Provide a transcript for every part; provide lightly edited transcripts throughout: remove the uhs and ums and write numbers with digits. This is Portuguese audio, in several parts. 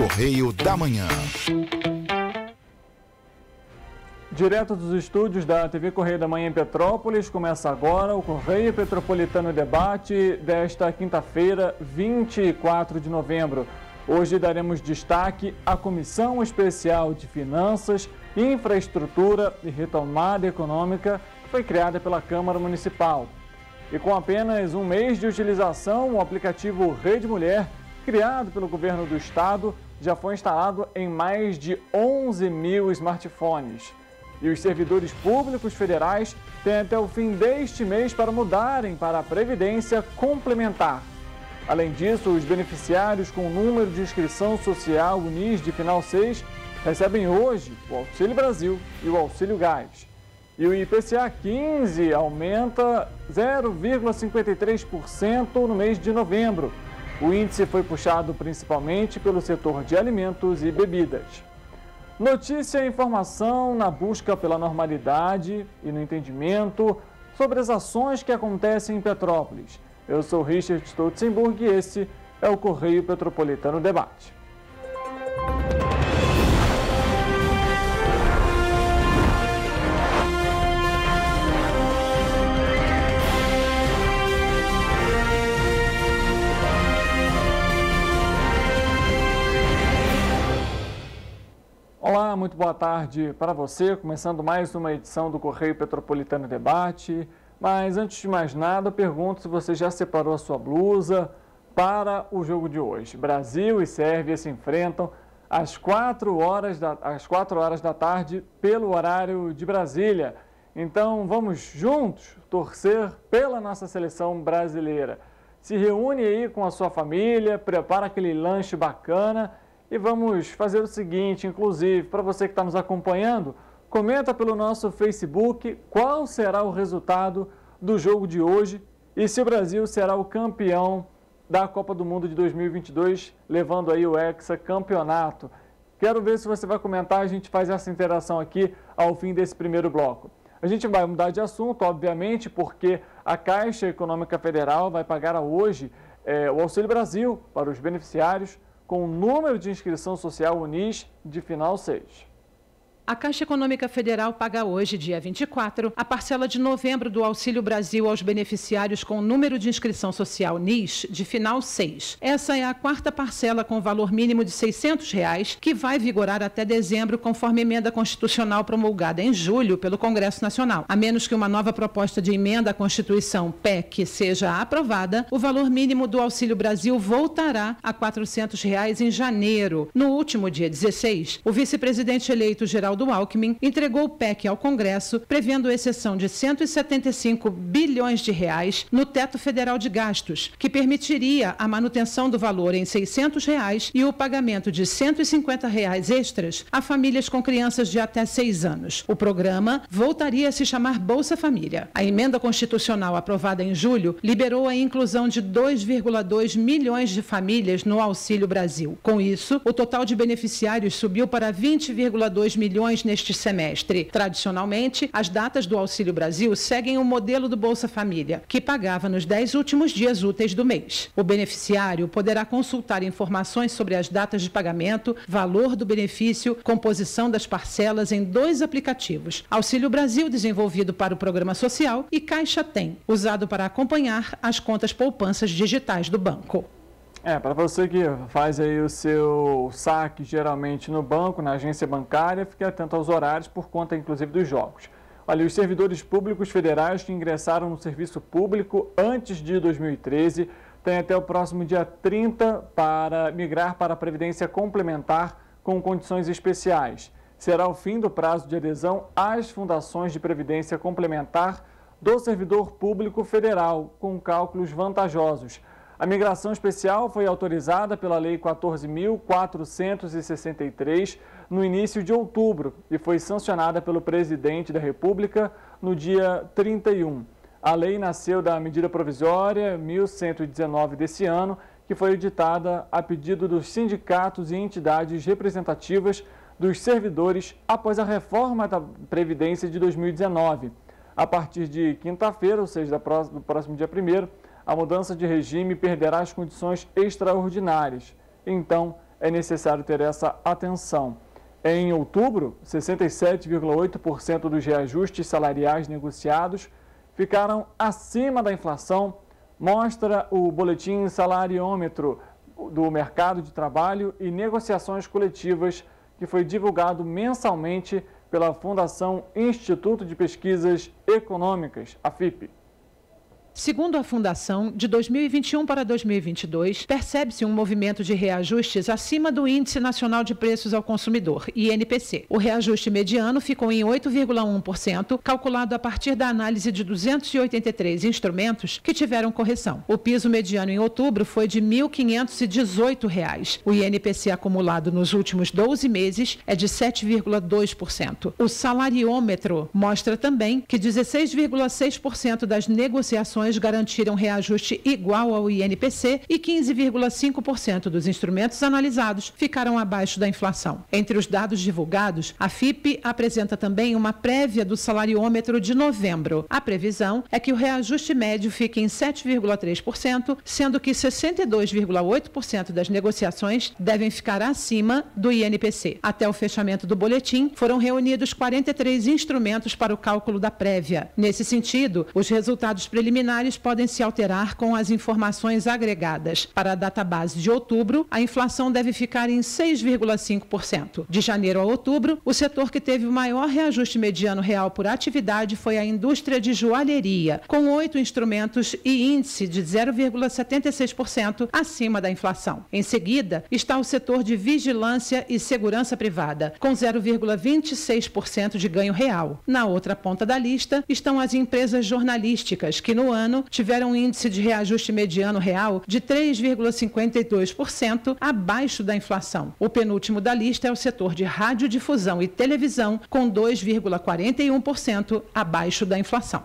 Correio da Manhã. Direto dos estúdios da TV Correio da Manhã em Petrópolis, começa agora o Correio Petropolitano Debate desta quinta-feira, 24 de novembro. Hoje daremos destaque à Comissão Especial de Finanças, Infraestrutura e Retomada Econômica, que foi criada pela Câmara Municipal. E com apenas um mês de utilização, o aplicativo Rede Mulher, criado pelo governo do estado, já foi instalado em mais de 11 mil smartphones. E os servidores públicos federais têm até o fim deste mês para mudarem para a Previdência Complementar. Além disso, os beneficiários com o número de inscrição social UNIS de final 6 recebem hoje o Auxílio Brasil e o Auxílio Gás. E o IPCA 15 aumenta 0,53% no mês de novembro. O índice foi puxado principalmente pelo setor de alimentos e bebidas. Notícia e informação na busca pela normalidade e no entendimento sobre as ações que acontecem em Petrópolis. Eu sou Richard Stolzenburg e esse é o Correio Petropolitano Debate. Olá, muito boa tarde para você, começando mais uma edição do Correio Petropolitano Debate. Mas antes de mais nada, eu pergunto se você já separou a sua blusa para o jogo de hoje. Brasil e Sérvia se enfrentam às 4 horas da tarde pelo horário de Brasília. Então vamos juntos torcer pela nossa seleção brasileira. Se reúne aí com a sua família, prepara aquele lanche bacana. E vamos fazer o seguinte, inclusive, para você que está nos acompanhando, comenta pelo nosso Facebook qual será o resultado do jogo de hoje e se o Brasil será o campeão da Copa do Mundo de 2022, levando aí o hexacampeonato. Quero ver se você vai comentar, a gente faz essa interação aqui ao fim desse primeiro bloco. A gente vai mudar de assunto, obviamente, porque a Caixa Econômica Federal vai pagar hoje o Auxílio Brasil para os beneficiários com o número de inscrição social UNIS de final 6. A Caixa Econômica Federal paga hoje, dia 24, a parcela de novembro do Auxílio Brasil aos beneficiários com o número de inscrição social NIS de final 6. Essa é a quarta parcela com valor mínimo de R$ 600, que vai vigorar até dezembro, conforme emenda constitucional promulgada em julho pelo Congresso Nacional. A menos que uma nova proposta de emenda à Constituição, PEC, seja aprovada, o valor mínimo do Auxílio Brasil voltará a R$ 400 em janeiro. No último dia 16, o vice-presidente eleito Geraldo Alckmin entregou o PEC ao Congresso, prevendo exceção de R$ 175 bilhões no teto federal de gastos, que permitiria a manutenção do valor em R$ 600 e o pagamento de R$ 150 extras a famílias com crianças de até 6 anos. O programa voltaria a se chamar Bolsa Família. A emenda constitucional aprovada em julho liberou a inclusão de 2,2 milhões de famílias no Auxílio Brasil. Com isso, o total de beneficiários subiu para 20,2 milhões neste semestre. Tradicionalmente, as datas do Auxílio Brasil seguem o modelo do Bolsa Família, que pagava nos 10 últimos dias úteis do mês. O beneficiário poderá consultar informações sobre as datas de pagamento, valor do benefício, composição das parcelas em 2 aplicativos: Auxílio Brasil, desenvolvido para o Programa Social, e Caixa Tem, usado para acompanhar as contas poupanças digitais do banco. Para você que faz aí o seu saque geralmente no banco, na agência bancária, fique atento aos horários por conta inclusive dos jogos. Olha, os servidores públicos federais que ingressaram no serviço público antes de 2013 têm até o próximo dia 30 para migrar para a Previdência Complementar com condições especiais. Será o fim do prazo de adesão às fundações de Previdência Complementar do servidor público federal, com cálculos vantajosos. A migração especial foi autorizada pela Lei 14.463 no início de outubro e foi sancionada pelo presidente da República no dia 31. A lei nasceu da medida provisória 1119 desse ano, que foi editada a pedido dos sindicatos e entidades representativas dos servidores após a reforma da Previdência de 2019. A partir de quinta-feira, ou seja, do próximo dia 1º, a mudança de regime perderá as condições extraordinárias. Então, é necessário ter essa atenção. Em outubro, 67,8% dos reajustes salariais negociados ficaram acima da inflação, mostra o boletim Salariômetro do Mercado de Trabalho e Negociações Coletivas, que foi divulgado mensalmente pela Fundação Instituto de Pesquisas Econômicas, a FIPE. Segundo a Fundação, de 2021 para 2022, percebe-se um movimento de reajustes acima do Índice Nacional de Preços ao Consumidor, INPC. O reajuste mediano ficou em 8,1%, calculado a partir da análise de 283 instrumentos que tiveram correção. O piso mediano em outubro foi de R$ 1.518. O INPC acumulado nos últimos 12 meses é de 7,2%. O salariômetro mostra também que 16,6% das negociações garantiram reajuste igual ao INPC e 15,5% dos instrumentos analisados ficaram abaixo da inflação. Entre os dados divulgados, a FIPE apresenta também uma prévia do salariômetro de novembro. A previsão é que o reajuste médio fique em 7,3%, sendo que 62,8% das negociações devem ficar acima do INPC. Até o fechamento do boletim, foram reunidos 43 instrumentos para o cálculo da prévia. Nesse sentido, os resultados preliminares podem se alterar com as informações agregadas. Para a database de outubro, a inflação deve ficar em 6,5%. De janeiro a outubro, o setor que teve o maior reajuste mediano real por atividade foi a indústria de joalheria, com 8 instrumentos e índice de 0,76% acima da inflação. Em seguida, está o setor de vigilância e segurança privada, com 0,26% de ganho real. Na outra ponta da lista estão as empresas jornalísticas, que no ano tiveram um índice de reajuste mediano real de 3,52%, abaixo da inflação. O penúltimo da lista é o setor de radiodifusão e televisão, com 2,41% abaixo da inflação.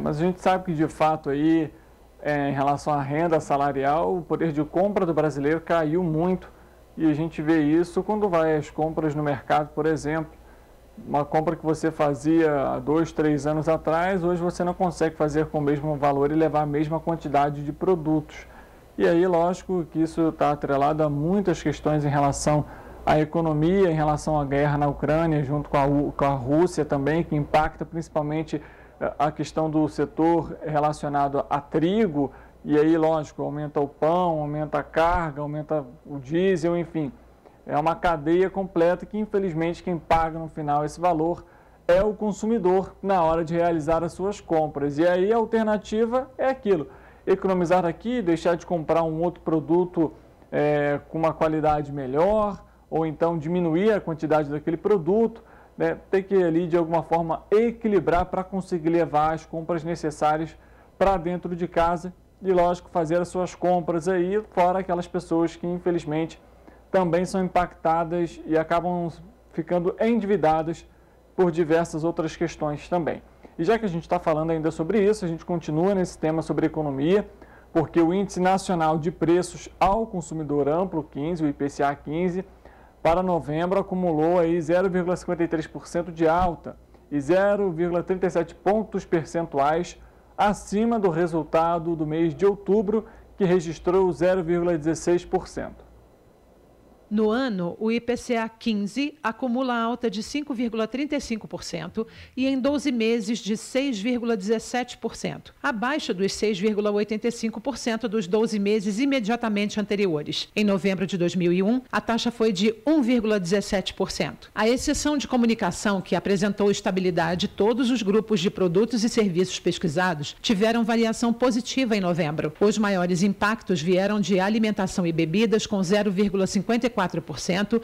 Mas a gente sabe que, de fato, aí, em relação à renda salarial, o poder de compra do brasileiro caiu muito. E a gente vê isso quando vai às compras no mercado, por exemplo. Uma compra que você fazia há 2, 3 anos atrás, hoje você não consegue fazer com o mesmo valor e levar a mesma quantidade de produtos. E aí, lógico que isso está atrelado a muitas questões em relação à economia, em relação à guerra na Ucrânia, junto com a Rússia também, que impacta principalmente a questão do setor relacionado a trigo. E aí, lógico, aumenta o pão, aumenta a carga, aumenta o diesel, enfim. É uma cadeia completa que, infelizmente, quem paga no final esse valor é o consumidor na hora de realizar as suas compras. E aí a alternativa é aquilo, economizar aqui, deixar de comprar um outro produto com uma qualidade melhor, ou então diminuir a quantidade daquele produto, né? Ter que ali, de alguma forma, equilibrar para conseguir levar as compras necessárias para dentro de casa e, lógico, fazer as suas compras aí, fora aquelas pessoas que, infelizmente, também são impactadas e acabam ficando endividadas por diversas outras questões também. E já que a gente está falando ainda sobre isso, a gente continua nesse tema sobre economia, porque o Índice Nacional de Preços ao Consumidor Amplo 15, o IPCA 15, para novembro acumulou aí 0,53% de alta e 0,37 pontos percentuais acima do resultado do mês de outubro, que registrou 0,16%. No ano, o IPCA 15 acumula alta de 5,35% e em 12 meses de 6,17%, abaixo dos 6,85% dos 12 meses imediatamente anteriores. Em novembro de 2001, a taxa foi de 1,17%. A exceção de comunicação, que apresentou estabilidade, todos os grupos de produtos e serviços pesquisados tiveram variação positiva em novembro. Os maiores impactos vieram de alimentação e bebidas, com 0,54%,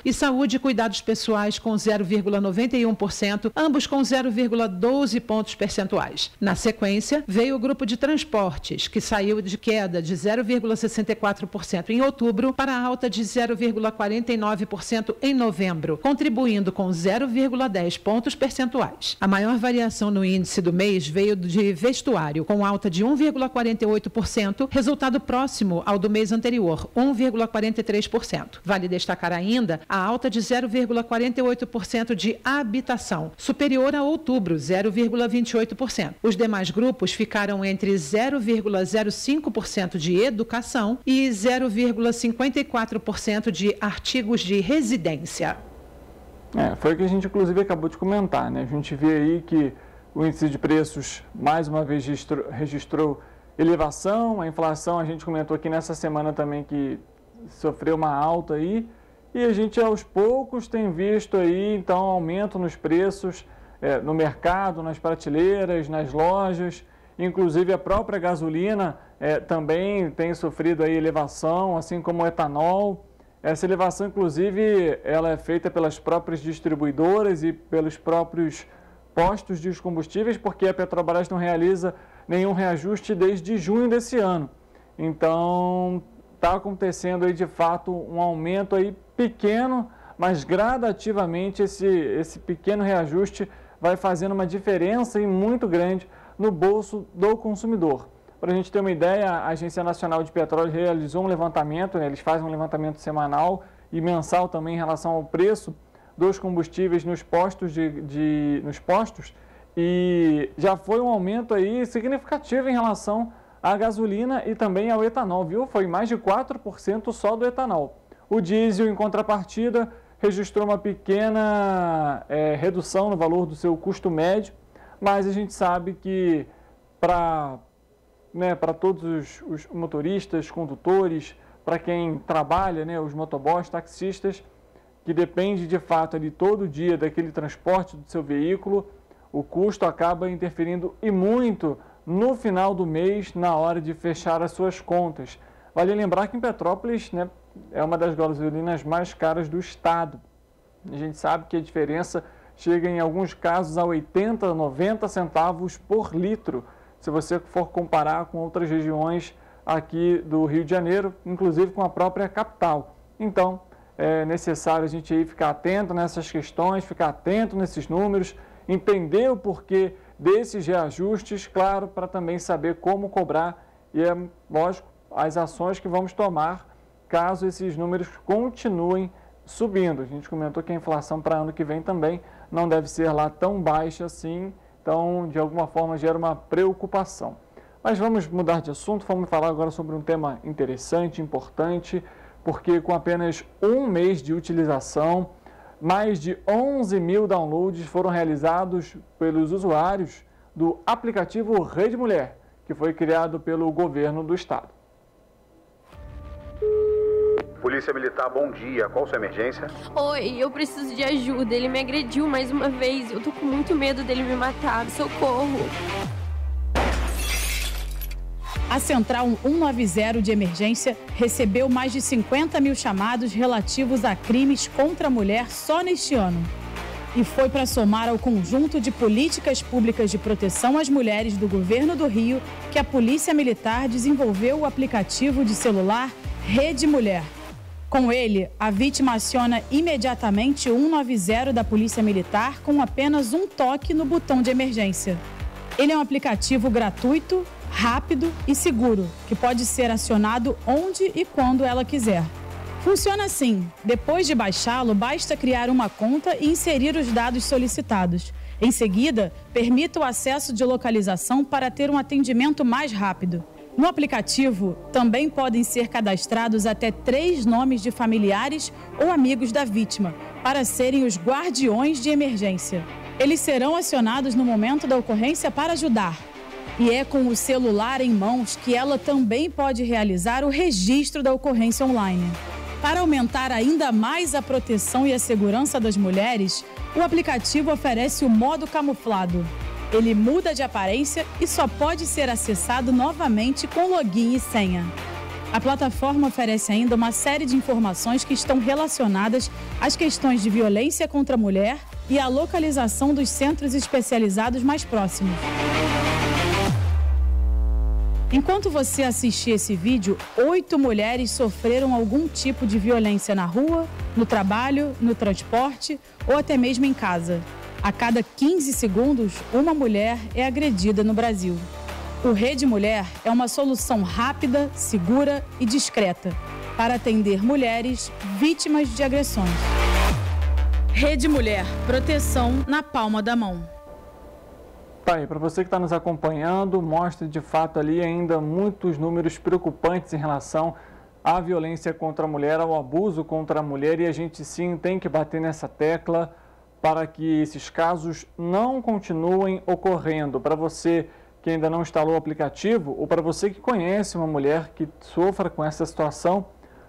e saúde e cuidados pessoais com 0,91%, ambos com 0,12 pontos percentuais. Na sequência, veio o grupo de transportes, que saiu de queda de 0,64% em outubro para alta de 0,49% em novembro, contribuindo com 0,10 pontos percentuais. A maior variação no índice do mês veio de vestuário, com alta de 1,48%, resultado próximo ao do mês anterior, 1,43%. Vale destacar destacar ainda a alta de 0,48% de habitação, superior a outubro, 0,28%. Os demais grupos ficaram entre 0,05% de educação e 0,54% de artigos de residência. Foi o que a gente, inclusive, acabou de comentar, né? A gente vê aí que o índice de preços, mais uma vez, registrou elevação. A inflação, a gente comentou aqui nessa semana também que sofreu uma alta aí. E a gente, aos poucos, tem visto aí, então, aumento nos preços no mercado, nas prateleiras, nas lojas. Inclusive, a própria gasolina também tem sofrido aí elevação, assim como o etanol. Essa elevação, inclusive, ela é feita pelas próprias distribuidoras e pelos próprios postos de combustíveis, porque a Petrobras não realiza nenhum reajuste desde junho desse ano. Então, está acontecendo aí, de fato, um aumento aí pequeno, mas gradativamente esse pequeno reajuste vai fazendo uma diferença aí muito grande no bolso do consumidor. Para a gente ter uma ideia, a Agência Nacional de Petróleo realizou um levantamento, né? Eles fazem um levantamento semanal e mensal também em relação ao preço dos combustíveis nos postos, e já foi um aumento aí significativo em relação à gasolina e também ao etanol, viu? Foi mais de 4% só do etanol. O diesel, em contrapartida, registrou uma pequena redução no valor do seu custo médio, mas a gente sabe que para todos os motoristas, condutores, para quem trabalha, né, os motoboys, taxistas, que depende de fato ali todo dia daquele transporte do seu veículo, o custo acaba interferindo e muito no final do mês, na hora de fechar as suas contas. Vale lembrar que em Petrópolis, né, é uma das gasolinas mais caras do estado. A gente sabe que a diferença chega em alguns casos a 80, 90 centavos por litro, se você for comparar com outras regiões aqui do Rio de Janeiro, inclusive com a própria capital. Então, é necessário a gente aí ficar atento nessas questões, ficar atento nesses números, entender o porquê desses reajustes, claro, para também saber como cobrar e, lógico, as ações que vamos tomar caso esses números continuem subindo. A gente comentou que a inflação para ano que vem também não deve ser lá tão baixa assim, então, de alguma forma, gera uma preocupação. Mas vamos mudar de assunto, vamos falar agora sobre um tema interessante, importante, porque com apenas um mês de utilização, mais de 11 mil downloads foram realizados pelos usuários do aplicativo Rede Mulher, que foi criado pelo governo do estado. Polícia Militar, bom dia. Qual sua emergência? Oi, eu preciso de ajuda. Ele me agrediu mais uma vez. Eu tô com muito medo dele me matar. Socorro! A Central 190 de emergência recebeu mais de 50 mil chamados relativos a crimes contra a mulher só neste ano. E foi para somar ao conjunto de políticas públicas de proteção às mulheres do governo do Rio que a Polícia Militar desenvolveu o aplicativo de celular Rede Mulher. Com ele, a vítima aciona imediatamente o 190 da Polícia Militar com apenas um toque no botão de emergência. Ele é um aplicativo gratuito, rápido e seguro, que pode ser acionado onde e quando ela quiser. Funciona assim: depois de baixá-lo, basta criar uma conta e inserir os dados solicitados. Em seguida, permita o acesso de localização para ter um atendimento mais rápido. No aplicativo, também podem ser cadastrados até 3 nomes de familiares ou amigos da vítima, para serem os guardiões de emergência. Eles serão acionados no momento da ocorrência para ajudar. E é com o celular em mãos que ela também pode realizar o registro da ocorrência online. Para aumentar ainda mais a proteção e a segurança das mulheres, o aplicativo oferece o modo camuflado. Ele muda de aparência e só pode ser acessado novamente com login e senha. A plataforma oferece ainda uma série de informações que estão relacionadas às questões de violência contra a mulher e à localização dos centros especializados mais próximos. Enquanto você assistia esse vídeo, 8 mulheres sofreram algum tipo de violência na rua, no trabalho, no transporte ou até mesmo em casa. A cada 15 segundos, uma mulher é agredida no Brasil. O Rede Mulher é uma solução rápida, segura e discreta para atender mulheres vítimas de agressões. Rede Mulher, proteção na palma da mão. Tá aí, para você que está nos acompanhando, mostra de fato ali ainda muitos números preocupantes em relação à violência contra a mulher, ao abuso contra a mulher, e a gente sim tem que bater nessa tecla para que esses casos não continuem ocorrendo. Para você que ainda não instalou o aplicativo, ou para você que conhece uma mulher que sofra com essa situação,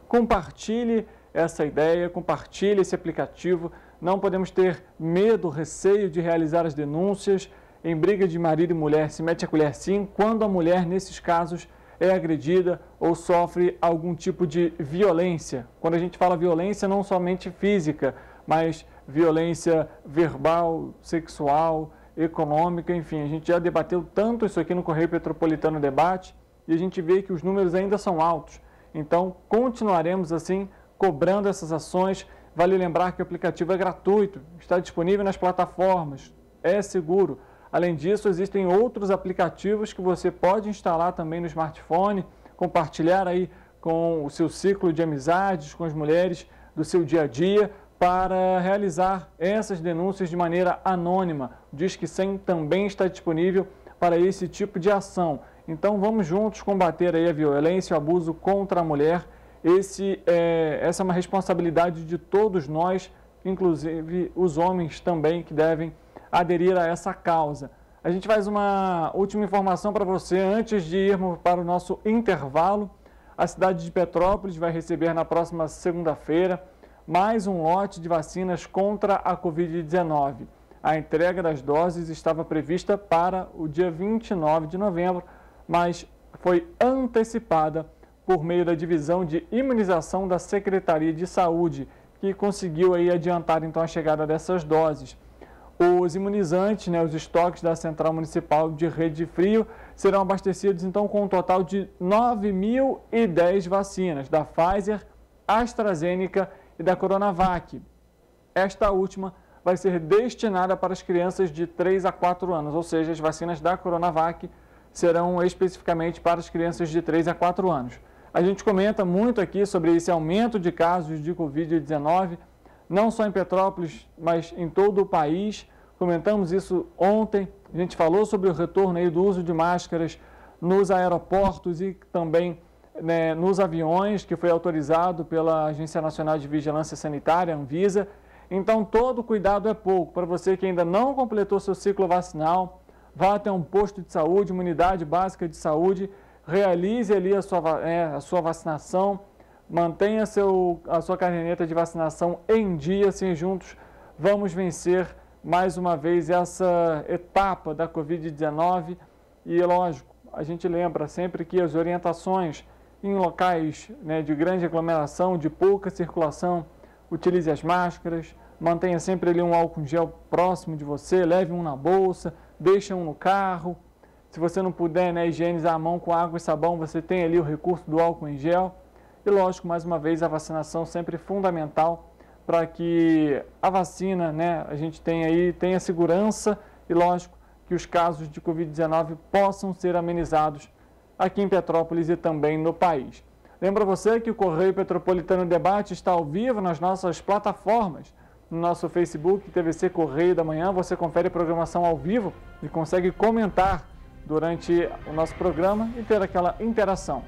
compartilhe essa ideia, compartilhe esse aplicativo. Não podemos ter medo, receio de realizar as denúncias. Em briga de marido e mulher, se mete a colher sim, quando a mulher, nesses casos, é agredida ou sofre algum tipo de violência. Quando a gente fala violência, não somente física, mas violência verbal, sexual, econômica, enfim. A gente já debateu tanto isso aqui no Correio Petropolitano Debate e a gente vê que os números ainda são altos. Então, continuaremos assim, cobrando essas ações. Vale lembrar que o aplicativo é gratuito, está disponível nas plataformas, é seguro. Além disso, existem outros aplicativos que você pode instalar também no smartphone, compartilhar aí com o seu ciclo de amizades, com as mulheres do seu dia a dia, para realizar essas denúncias de maneira anônima. O Disque 100 também está disponível para esse tipo de ação. Então, vamos juntos combater aí a violência e o abuso contra a mulher. Essa é uma responsabilidade de todos nós, inclusive os homens também, que devem aderir a essa causa. A gente faz uma última informação para você antes de irmos para o nosso intervalo. A cidade de Petrópolis vai receber na próxima segunda-feira mais um lote de vacinas contra a Covid-19. A entrega das doses estava prevista para o dia 29 de novembro, mas foi antecipada por meio da divisão de imunização da Secretaria de Saúde, que conseguiu aí adiantar então a chegada dessas doses. Os imunizantes, os estoques da Central Municipal de Rede Frio serão abastecidos então com um total de 9.010 vacinas da Pfizer, AstraZeneca e da Coronavac. Esta última vai ser destinada para as crianças de 3 a 4 anos, ou seja, as vacinas da Coronavac serão especificamente para as crianças de 3 a 4 anos. A gente comenta muito aqui sobre esse aumento de casos de Covid-19, não só em Petrópolis, mas em todo o país. Comentamos isso ontem, a gente falou sobre o retorno aí do uso de máscaras nos aeroportos e também nos aviões, que foi autorizado pela Agência Nacional de Vigilância Sanitária, Anvisa. Então, todo cuidado é pouco. Para você que ainda não completou seu ciclo vacinal, vá até um posto de saúde, uma unidade básica de saúde, realize ali a sua vacinação, mantenha a sua caderneta de vacinação em dia, assim juntos vamos vencer mais uma vez essa etapa da Covid-19. E lógico, a gente lembra sempre que as orientações em locais de grande aglomeração, de pouca circulação, utilize as máscaras, mantenha sempre ali um álcool em gel próximo de você, leve um na bolsa, deixe um no carro. Se você não puder higienizar a mão com água e sabão, você tem ali o recurso do álcool em gel. E lógico, mais uma vez, a vacinação sempre fundamental para que a vacina, a gente tenha segurança e lógico que os casos de Covid-19 possam ser amenizados aqui em Petrópolis e também no país. Lembra você que o Correio Petropolitano Debate está ao vivo nas nossas plataformas, no nosso Facebook, TVC Correio da Manhã. Você confere a programação ao vivo e consegue comentar durante o nosso programa e ter aquela interação.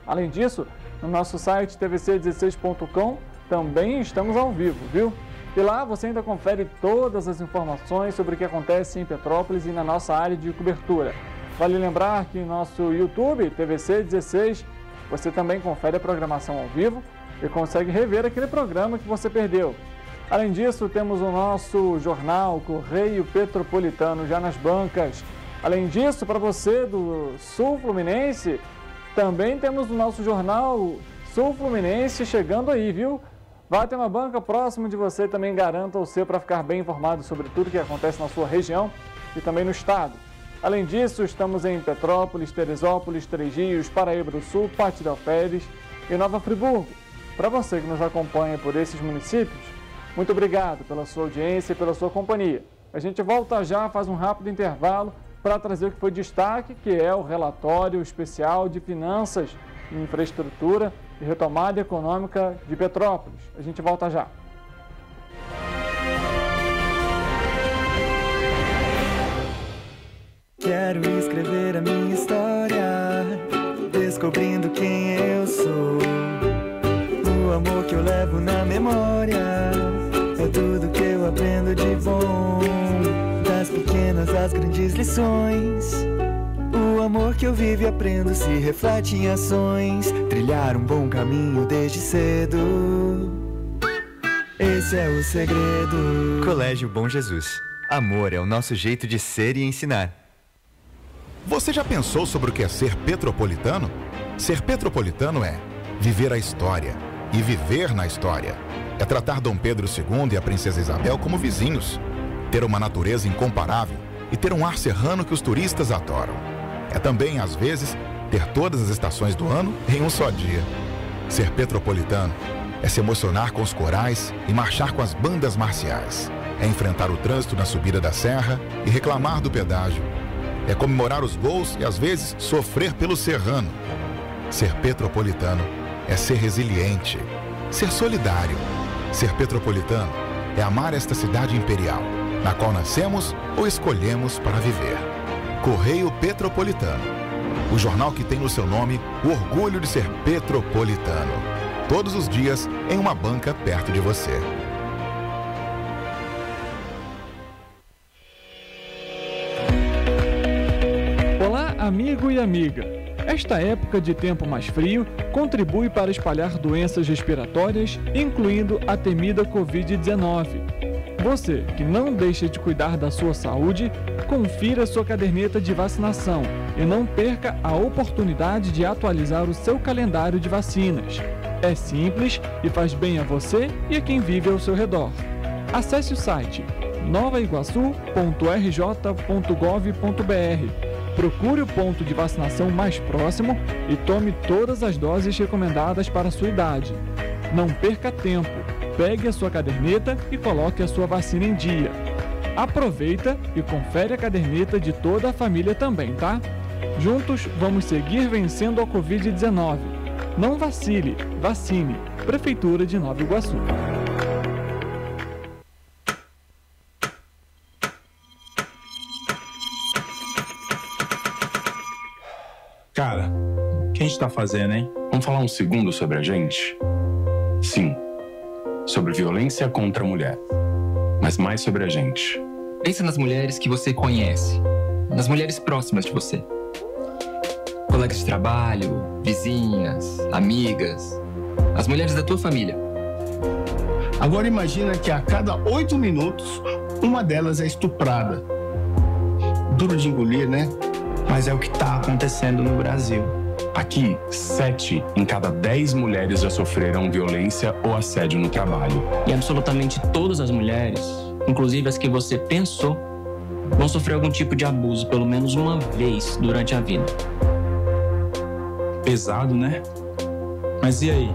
Além disso, no nosso site tvc16.com também estamos ao vivo, viu? E lá você ainda confere todas as informações sobre o que acontece em Petrópolis e na nossa área de cobertura. Vale lembrar que no nosso YouTube, TVC16, você também confere a programação ao vivo e consegue rever aquele programa que você perdeu. Além disso, temos o nosso jornal Correio Petropolitano já nas bancas. Além disso, para você do Sul Fluminense, também temos o nosso jornal Sul Fluminense chegando aí, viu? Vá ter uma banca próximo de você, também garanta o seu para ficar bem informado sobre tudo que acontece na sua região e também no estado. Além disso, estamos em Petrópolis, Teresópolis, Três Rios, Paraíba do Sul, Pati de Alferes e Nova Friburgo. Para você que nos acompanha por esses municípios, muito obrigado pela sua audiência e pela sua companhia. A gente volta já, faz um rápido intervalo para trazer o que foi destaque, que é o relatório especial de finanças e infraestrutura e retomada econômica de Petrópolis. A gente volta já. Quero escrever a minha história, descobrindo quem eu sou. O amor que eu levo na memória é tudo que eu aprendo de bom. Das pequenas às grandes lições, o amor que eu vivo e aprendo se reflete em ações. Trilhar um bom caminho desde cedo, esse é o segredo. Colégio Bom Jesus. Amor é o nosso jeito de ser e ensinar. Você já pensou sobre o que é ser petropolitano? Ser petropolitano é viver a história e viver na história. É tratar Dom Pedro II e a Princesa Isabel como vizinhos. Ter uma natureza incomparável e ter um ar serrano que os turistas adoram. É também, às vezes, ter todas as estações do ano em um só dia. Ser petropolitano é se emocionar com os corais e marchar com as bandas marciais. É enfrentar o trânsito na subida da serra e reclamar do pedágio. É comemorar os gols e, às vezes, sofrer pelo serrano. Ser petropolitano é ser resiliente, ser solidário. Ser petropolitano é amar esta cidade imperial, na qual nascemos ou escolhemos para viver. Correio Petropolitano, o jornal que tem no seu nome o orgulho de ser petropolitano. Todos os dias em uma banca perto de você. Olá, amigo e amiga. Esta época de tempo mais frio contribui para espalhar doenças respiratórias, incluindo a temida Covid-19. Você que não deixa de cuidar da sua saúde, confira sua caderneta de vacinação e não perca a oportunidade de atualizar o seu calendário de vacinas. É simples e faz bem a você e a quem vive ao seu redor. Acesse o site novaiguaçu.rj.gov.br. Procure o ponto de vacinação mais próximo e tome todas as doses recomendadas para a sua idade. Não perca tempo, pegue a sua caderneta e coloque a sua vacina em dia. Aproveita e confere a caderneta de toda a família também, tá? Juntos vamos seguir vencendo a Covid-19. Não vacile, vacine. Prefeitura de Nova Iguaçu. Cara, o que a gente tá fazendo, hein? Vamos falar um segundo sobre a gente? Sim, sobre violência contra a mulher, mas mais sobre a gente. Pensa nas mulheres que você conhece, nas mulheres próximas de você. Colegas de trabalho, vizinhas, amigas, as mulheres da tua família. Agora imagina que a cada 8 minutos, uma delas é estuprada. Duro de engolir, né? Mas é o que está acontecendo no Brasil. Aqui, 7 em cada 10 mulheres já sofreram violência ou assédio no trabalho. E absolutamente todas as mulheres, inclusive as que você pensou, vão sofrer algum tipo de abuso pelo menos uma vez durante a vida. Pesado, né? Mas e aí?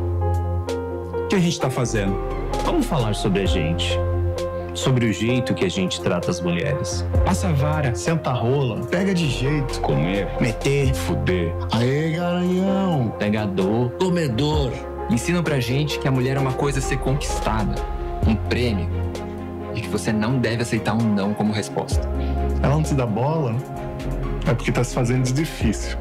O que a gente está fazendo? Vamos falar sobre a gente. Sobre o jeito que a gente trata as mulheres. Passa a vara, senta a rola, pega de jeito. Comer, meter, fuder. Aê, garanhão. Pegador, comedor. Ensinam pra gente que a mulher é uma coisa a ser conquistada, um prêmio, e que você não deve aceitar um não como resposta. Ela não te dá bola, é porque tá se fazendo de difícil.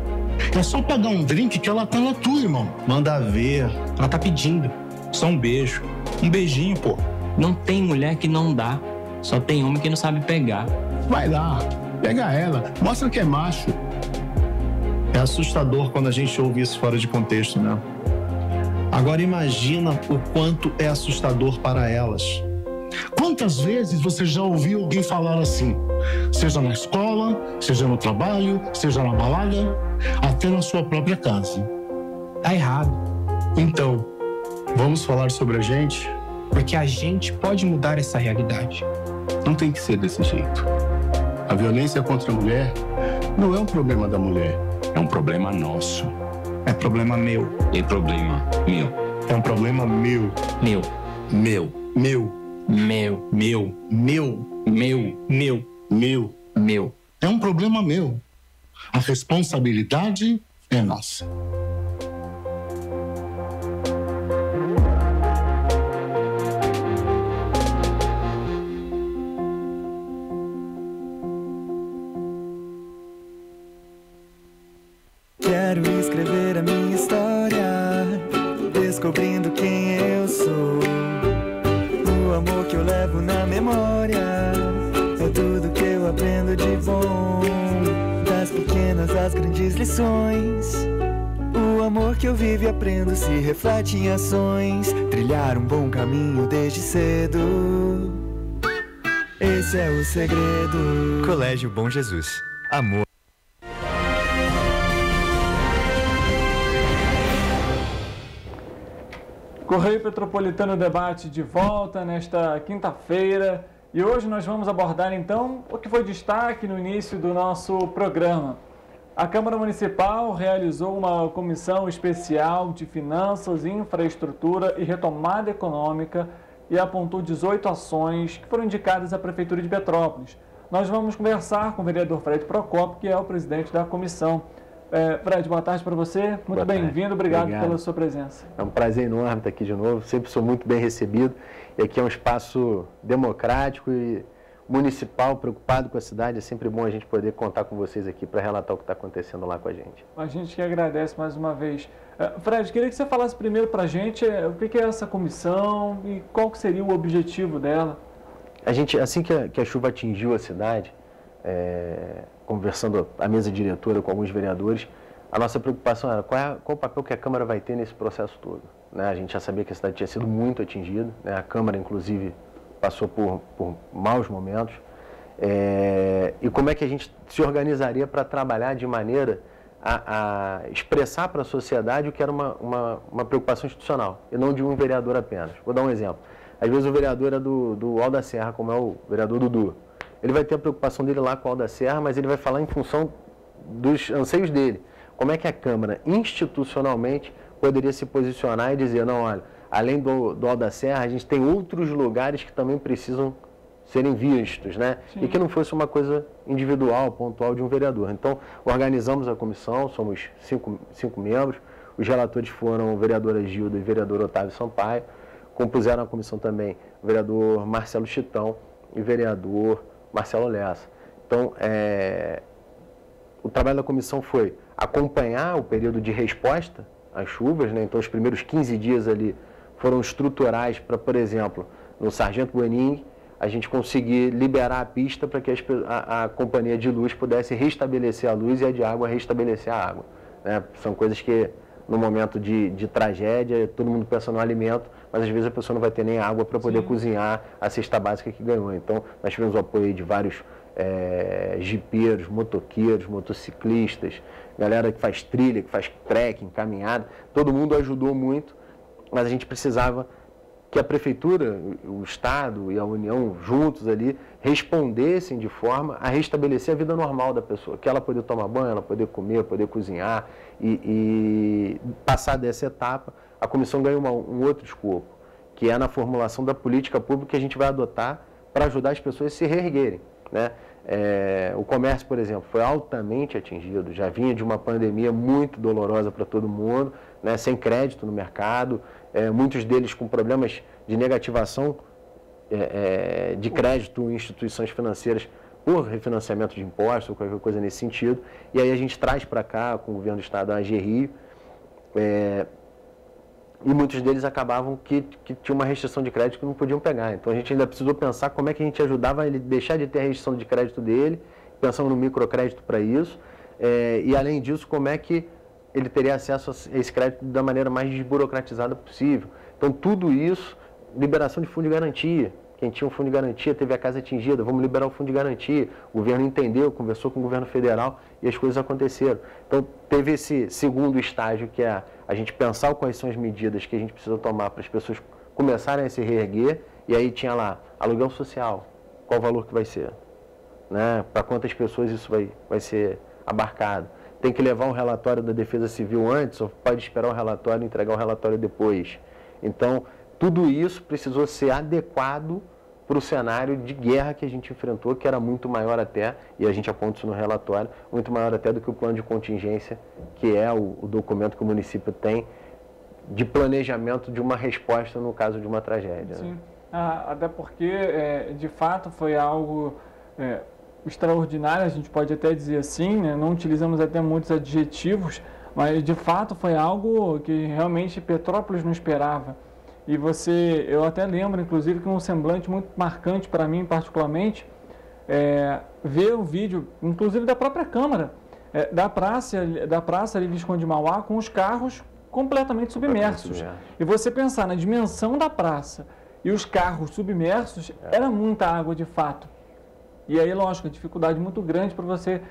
É só pagar um drink que ela tá na tua, irmão. Manda ver. Ela tá pedindo. Só um beijo. Um beijinho, pô. Não tem mulher que não dá, só tem homem que não sabe pegar. Vai lá, pega ela, mostra que é macho. É assustador quando a gente ouve isso fora de contexto, né? Agora imagina o quanto é assustador para elas. Quantas vezes você já ouviu alguém falar assim? Seja na escola, seja no trabalho, seja na balada, até na sua própria casa. Tá errado. Então, vamos falar sobre a gente? Porque a gente pode mudar essa realidade. Não tem que ser desse jeito. A violência contra a mulher não é um problema da mulher. É um problema nosso. É problema meu. É problema meu. É um problema meu. Meu. Meu. Meu. Meu. Meu. Meu. Meu. Meu. Meu. Meu. É um problema meu. A responsabilidade é nossa. Quero escrever a minha história, descobrindo quem eu sou. O amor que eu levo na memória é tudo que eu aprendo de bom. Das pequenas às grandes lições, o amor que eu vivo e aprendo se reflete em ações. Trilhar um bom caminho desde cedo, esse é o segredo. Colégio Bom Jesus. Amor. Correio Petropolitano Debate de volta nesta quinta-feira e hoje nós vamos abordar então o que foi destaque no início do nosso programa. A Câmara Municipal realizou uma comissão especial de Finanças, Infraestrutura e Retomada Econômica e apontou 18 ações que foram indicadas à Prefeitura de Petrópolis. Nós vamos conversar com o vereador Fred Procópio, que é o presidente da comissão. Fred, boa tarde para você. Muito bem-vindo, obrigado pela sua presença. É um prazer enorme estar aqui de novo, sempre sou muito bem recebido. E aqui é um espaço democrático e municipal, preocupado com a cidade. É sempre bom a gente poder contar com vocês aqui para relatar o que está acontecendo lá com a gente. A gente que agradece mais uma vez. Fred, queria que você falasse primeiro para a gente o que é essa comissão e qual que seria o objetivo dela. A gente, assim que a chuva atingiu a cidade, conversando a mesa diretora com alguns vereadores, a nossa preocupação era qual o papel que a Câmara vai ter nesse processo todo. Né? A gente já sabia que a cidade tinha sido muito atingida, né? A Câmara, inclusive, passou por maus momentos. E como é que a gente se organizaria para trabalhar de maneira a expressar para a sociedade o que era uma preocupação institucional, e não de um vereador apenas. Vou dar um exemplo. Às vezes o vereador é do Alto da Serra, como é o vereador Dudu. Ele vai ter a preocupação dele lá com o Alto da Serra, mas ele vai falar em função dos anseios dele. Como é que a Câmara, institucionalmente, poderia se posicionar e dizer, não, olha, além do Alto da Serra, a gente tem outros lugares que também precisam serem vistos, né? Sim. E que não fosse uma coisa individual, pontual de um vereador. Então, organizamos a comissão, somos cinco membros, os relatores foram o vereador Gilda e o vereador Otávio Sampaio, compuseram a comissão também o vereador Marcelo Chitão e o vereador Marcelo Lessa. Então, o trabalho da comissão foi acompanhar o período de resposta às chuvas, né? Então, os primeiros 15 dias ali foram estruturais para, por exemplo, no Sargento Buening, a gente conseguir liberar a pista para que a companhia de luz pudesse restabelecer a luz e a de água restabelecer a água. Né? São coisas que, no momento de tragédia, todo mundo pensa no alimento, mas às vezes a pessoa não vai ter nem água para poder cozinhar a cesta básica que ganhou. Então, nós tivemos o apoio de vários jipeiros, motoqueiros, motociclistas, galera que faz trilha, que faz trekking, caminhada. Todo mundo ajudou muito, mas a gente precisava que a Prefeitura, o Estado e a União juntos ali respondessem de forma a restabelecer a vida normal da pessoa, que ela poder tomar banho, ela poder comer, poder cozinhar e passar dessa etapa, a comissão ganha um outro escopo, que é na formulação da política pública que a gente vai adotar para ajudar as pessoas a se reerguerem, né? O comércio, por exemplo, foi altamente atingido, já vinha de uma pandemia muito dolorosa para todo mundo, né? Sem crédito no mercado, muitos deles com problemas de negativação de crédito em instituições financeiras por refinanciamento de impostos ou qualquer coisa nesse sentido. E aí a gente traz para cá, com o governo do Estado, a AG Rio, e muitos deles acabavam que tinham uma restrição de crédito que não podiam pegar. Então a gente ainda precisou pensar como é que a gente ajudava ele a deixar de ter a restrição de crédito dele, pensando no microcrédito para isso, e além disso, como é que ele teria acesso a esse crédito da maneira mais desburocratizada possível. Então tudo isso, liberação de fundo de garantia. Quem tinha um fundo de garantia teve a casa atingida, vamos liberar o fundo de garantia. O governo entendeu, conversou com o governo federal e as coisas aconteceram. Então teve esse segundo estágio, que é a gente pensar quais são as medidas que a gente precisa tomar para as pessoas começarem a se reerguer. E aí tinha lá, aluguel social, qual o valor que vai ser, né? Para quantas pessoas isso vai ser abarcado. Tem que levar um relatório da Defesa Civil antes ou pode esperar o relatório e entregar o relatório depois. Então, tudo isso precisou ser adequado para o cenário de guerra que a gente enfrentou, que era muito maior até, e a gente aponta isso no relatório, muito maior até do que o plano de contingência, que é o documento que o município tem de planejamento de uma resposta no caso de uma tragédia. Sim, né? Até porque, de fato, foi algo extraordinário, a gente pode até dizer assim, né? Não utilizamos até muitos adjetivos, Mas, de fato, foi algo que realmente Petrópolis não esperava. E eu até lembro, inclusive, que um semblante muito marcante para mim, particularmente, ver o vídeo, inclusive da própria Câmara, da praça ali de Visconde de Mauá, com os carros completamente submersos. E você pensar na dimensão da praça e os carros submersos, era muita água de fato. E aí, lógico, a dificuldade muito grande para você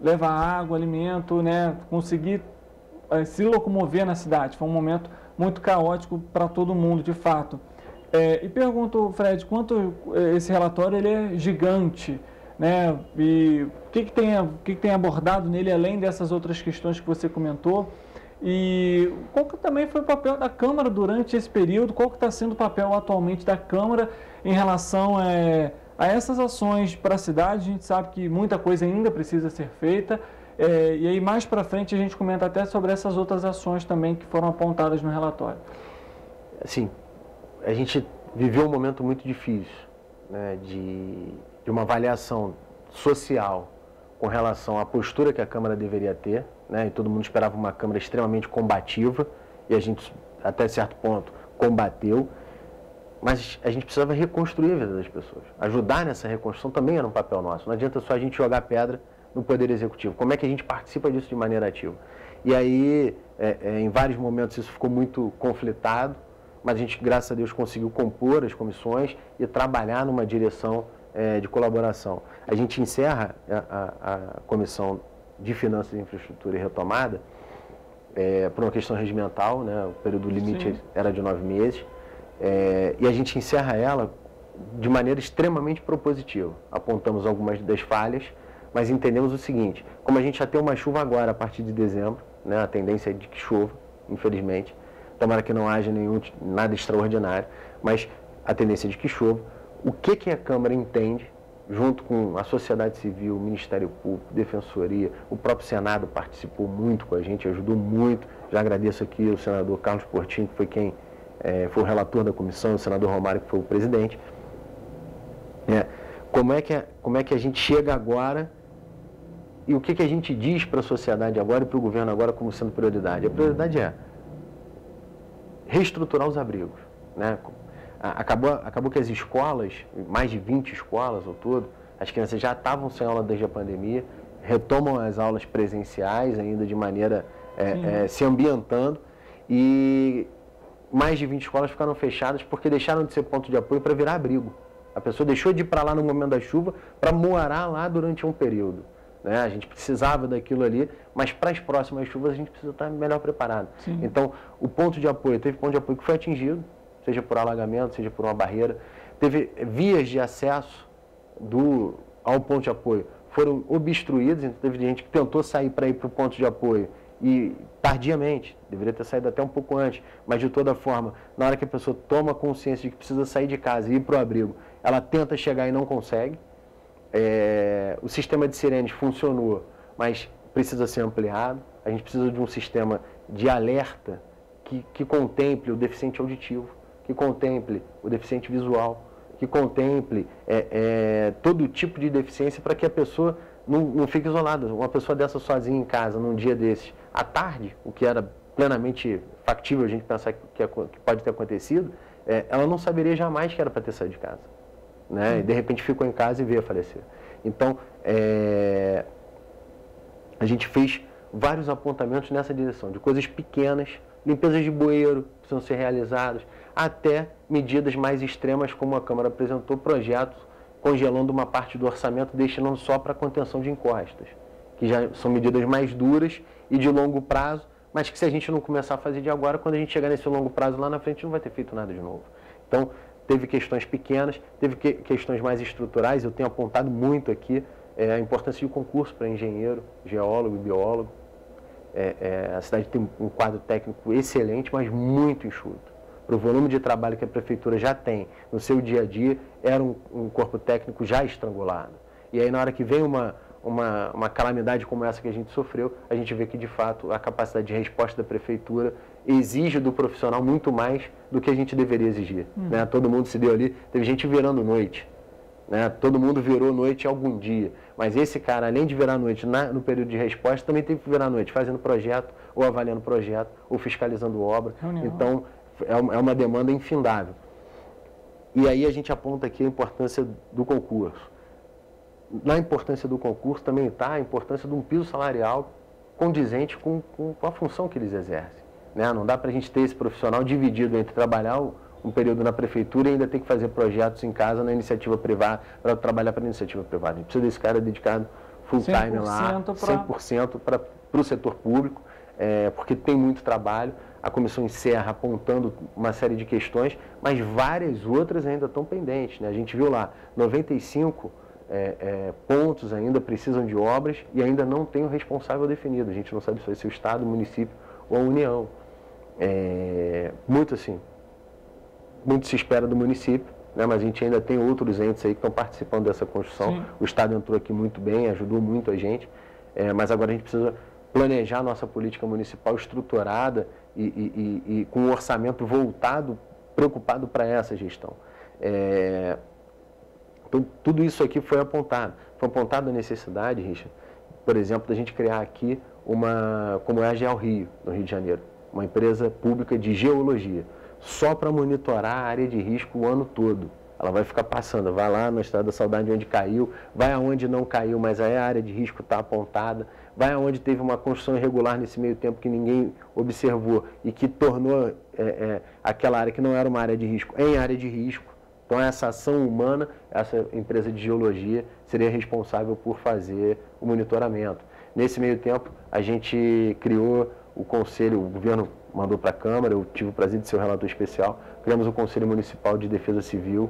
levar água, alimento, né, conseguir se locomover na cidade. Foi um momento muito caótico para todo mundo, de fato. E pergunto, Fred, quanto esse relatório ele é gigante, né? E o que tem abordado nele, além dessas outras questões que você comentou? E qual que também foi o papel da Câmara durante esse período? Qual que está sendo o papel atualmente da Câmara em relação a essas ações para a cidade? A gente sabe que muita coisa ainda precisa ser feita. E aí mais para frente a gente comenta até sobre essas outras ações também que foram apontadas no relatório. Assim, a gente viveu um momento muito difícil, né, de uma avaliação social com relação à postura que a Câmara deveria ter, né, e todo mundo esperava uma Câmara extremamente combativa, e a gente, até certo ponto, combateu, mas a gente precisava reconstruir a vida das pessoas. Ajudar nessa reconstrução também era um papel nosso. Não adianta só a gente jogar pedra no Poder Executivo. Como é que a gente participa disso de maneira ativa? E aí, em vários momentos, isso ficou muito conflitado, mas a gente, graças a Deus, conseguiu compor as comissões e trabalhar numa direção de colaboração. A gente encerra a Comissão de Finanças, Infraestrutura e Retomada por uma questão regimental, né? O período limite era de 9 meses, e a gente encerra ela de maneira extremamente propositiva. Apontamos algumas das falhas, mas entendemos o seguinte: como a gente já tem uma chuva agora a partir de dezembro, né? A tendência é de que chova, infelizmente, tomara que não haja nada extraordinário, mas a tendência é de que chova. O que a Câmara entende, junto com a sociedade civil, o Ministério Público, Defensoria, o próprio Senado participou muito com a gente, ajudou muito. Já agradeço aqui ao senador Carlos Portinho, que foi quem foi o relator da comissão, o senador Romário, que foi o presidente. Como é que a gente chega agora e o que a gente diz para a sociedade agora e para o governo agora como sendo prioridade? A prioridade é reestruturar os abrigos, né? Acabou que as escolas, mais de 20 escolas ao todo, as crianças já estavam sem aula desde a pandemia, retomam as aulas presenciais ainda de maneira se ambientando, e mais de 20 escolas ficaram fechadas porque deixaram de ser ponto de apoio para virar abrigo. A pessoa deixou de ir para lá no momento da chuva para morar lá durante um período, né? A gente precisava daquilo ali, mas para as próximas chuvas a gente precisa estar melhor preparado. Sim. Então, o ponto de apoio, teve ponto de apoio que foi atingido, seja por alagamento, seja por uma barreira. Teve vias de acesso ao ponto de apoio, foram obstruídas, então teve gente que tentou sair para ir para o ponto de apoio e tardiamente, deveria ter saído até um pouco antes, mas de toda forma, na hora que a pessoa toma consciência de que precisa sair de casa e ir para o abrigo, ela tenta chegar e não consegue. O sistema de sirenes funcionou, mas precisa ser ampliado. A gente precisa de um sistema de alerta que contemple o deficiente auditivo, que contemple o deficiente visual, que contemple todo tipo de deficiência para que a pessoa não fique isolada. Uma pessoa dessa sozinha em casa, num dia desses, à tarde, o que era plenamente factível a gente pensar que pode ter acontecido, ela não saberia jamais que era para ter saído de casa, né? E de repente ficou em casa e veio a falecer. Então, a gente fez vários apontamentos nessa direção, de coisas pequenas, limpezas de bueiro precisam ser realizadas, até medidas mais extremas, como a Câmara apresentou, projetos congelando uma parte do orçamento, destinando só para contenção de encostas, que já são medidas mais duras e de longo prazo, mas que se a gente não começar a fazer de agora, quando a gente chegar nesse longo prazo lá na frente, não vai ter feito nada de novo. Então, teve questões pequenas, teve questões mais estruturais. Eu tenho apontado muito aqui a importância do concurso para engenheiro, geólogo e biólogo. A cidade tem um quadro técnico excelente, mas muito enxuto. Para o volume de trabalho que a Prefeitura já tem no seu dia a dia, era um corpo técnico já estrangulado. E aí, na hora que vem uma calamidade como essa que a gente sofreu, a gente vê que, de fato, a capacidade de resposta da Prefeitura exige do profissional muito mais do que a gente deveria exigir. Né? Todo mundo se deu ali, teve gente virando noite, né? Todo mundo virou noite algum dia, mas esse cara, além de virar noite no período de resposta, também teve que virar noite fazendo projeto, ou avaliando projeto, ou fiscalizando obra. Então, é uma demanda infindável. E aí a gente aponta aqui a importância do concurso. Na importância do concurso também está a importância de um piso salarial condizente com a função que eles exercem, né? Não dá para a gente ter esse profissional dividido entre trabalhar um período na prefeitura e ainda ter que fazer projetos em casa na iniciativa privada, para trabalhar para a iniciativa privada. A gente precisa desse cara dedicado full time lá, 100% para o setor público, porque tem muito trabalho. A comissão encerra apontando uma série de questões, mas várias outras ainda estão pendentes, né? A gente viu lá, 95 pontos ainda precisam de obras e ainda não tem o responsável definido. A gente não sabe se vai ser o Estado, o município ou a União. Muito se espera do município, né? Mas a gente ainda tem outros entes aí que estão participando dessa construção. Sim. O Estado entrou aqui muito bem, ajudou muito a gente, mas agora a gente precisa planejar nossa política municipal estruturada e com um orçamento voltado, preocupado para essa gestão. Então, tudo isso aqui foi apontado. Foi apontada a necessidade, Richard, por exemplo, da gente criar aqui como é a GeoRio, no Rio de Janeiro, uma empresa pública de geologia, só para monitorar a área de risco o ano todo. Ela vai ficar passando, vai lá na Estrada da Saudade onde caiu, vai aonde não caiu, mas aí a área de risco está apontada, vai aonde teve uma construção irregular nesse meio tempo que ninguém observou e que tornou aquela área que não era uma área de risco em área de risco. Então, essa ação humana, essa empresa de geologia seria responsável por fazer o monitoramento. Nesse meio tempo, a gente criou o conselho, o governo mandou para a Câmara, eu tive o prazer de ser o relator especial, criamos o Conselho Municipal de Defesa Civil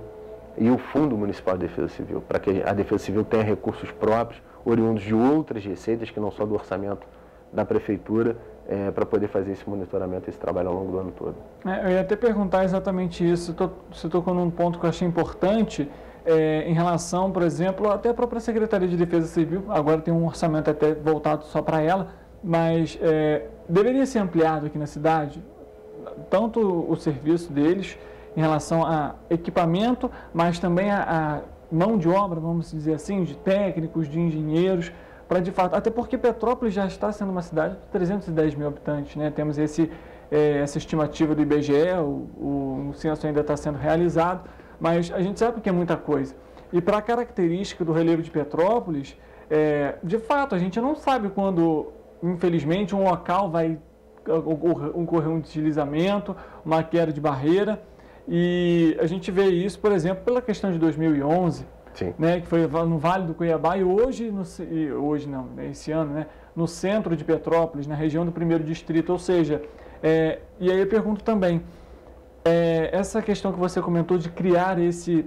e o Fundo Municipal de Defesa Civil, para que a Defesa Civil tenha recursos próprios, oriundos de outras receitas, que não só do orçamento da Prefeitura, para poder fazer esse monitoramento, esse trabalho ao longo do ano todo. Eu ia até perguntar exatamente isso. Você tocou num ponto que eu achei importante, em relação, por exemplo, até a própria Secretaria de Defesa Civil, agora tem um orçamento até voltado só para ela, mas deveria ser ampliado aqui na cidade, tanto o serviço deles em relação a equipamento, mas também a mão de obra, vamos dizer assim, de técnicos, de engenheiros, para de fato, até porque Petrópolis já está sendo uma cidade de 310 mil habitantes, né? Temos essa estimativa do IBGE, o censo ainda está sendo realizado, mas a gente sabe que é muita coisa. E para a característica do relevo de Petrópolis, de fato, a gente não sabe quando, infelizmente, um local vai ocorrer um deslizamento, uma queda de barreira, e a gente vê isso, por exemplo, pela questão de 2011, né, que foi no Vale do Cuiabá, e esse ano, né, no centro de Petrópolis, na região do 1º Distrito, ou seja, e aí eu pergunto também, essa questão que você comentou de criar esse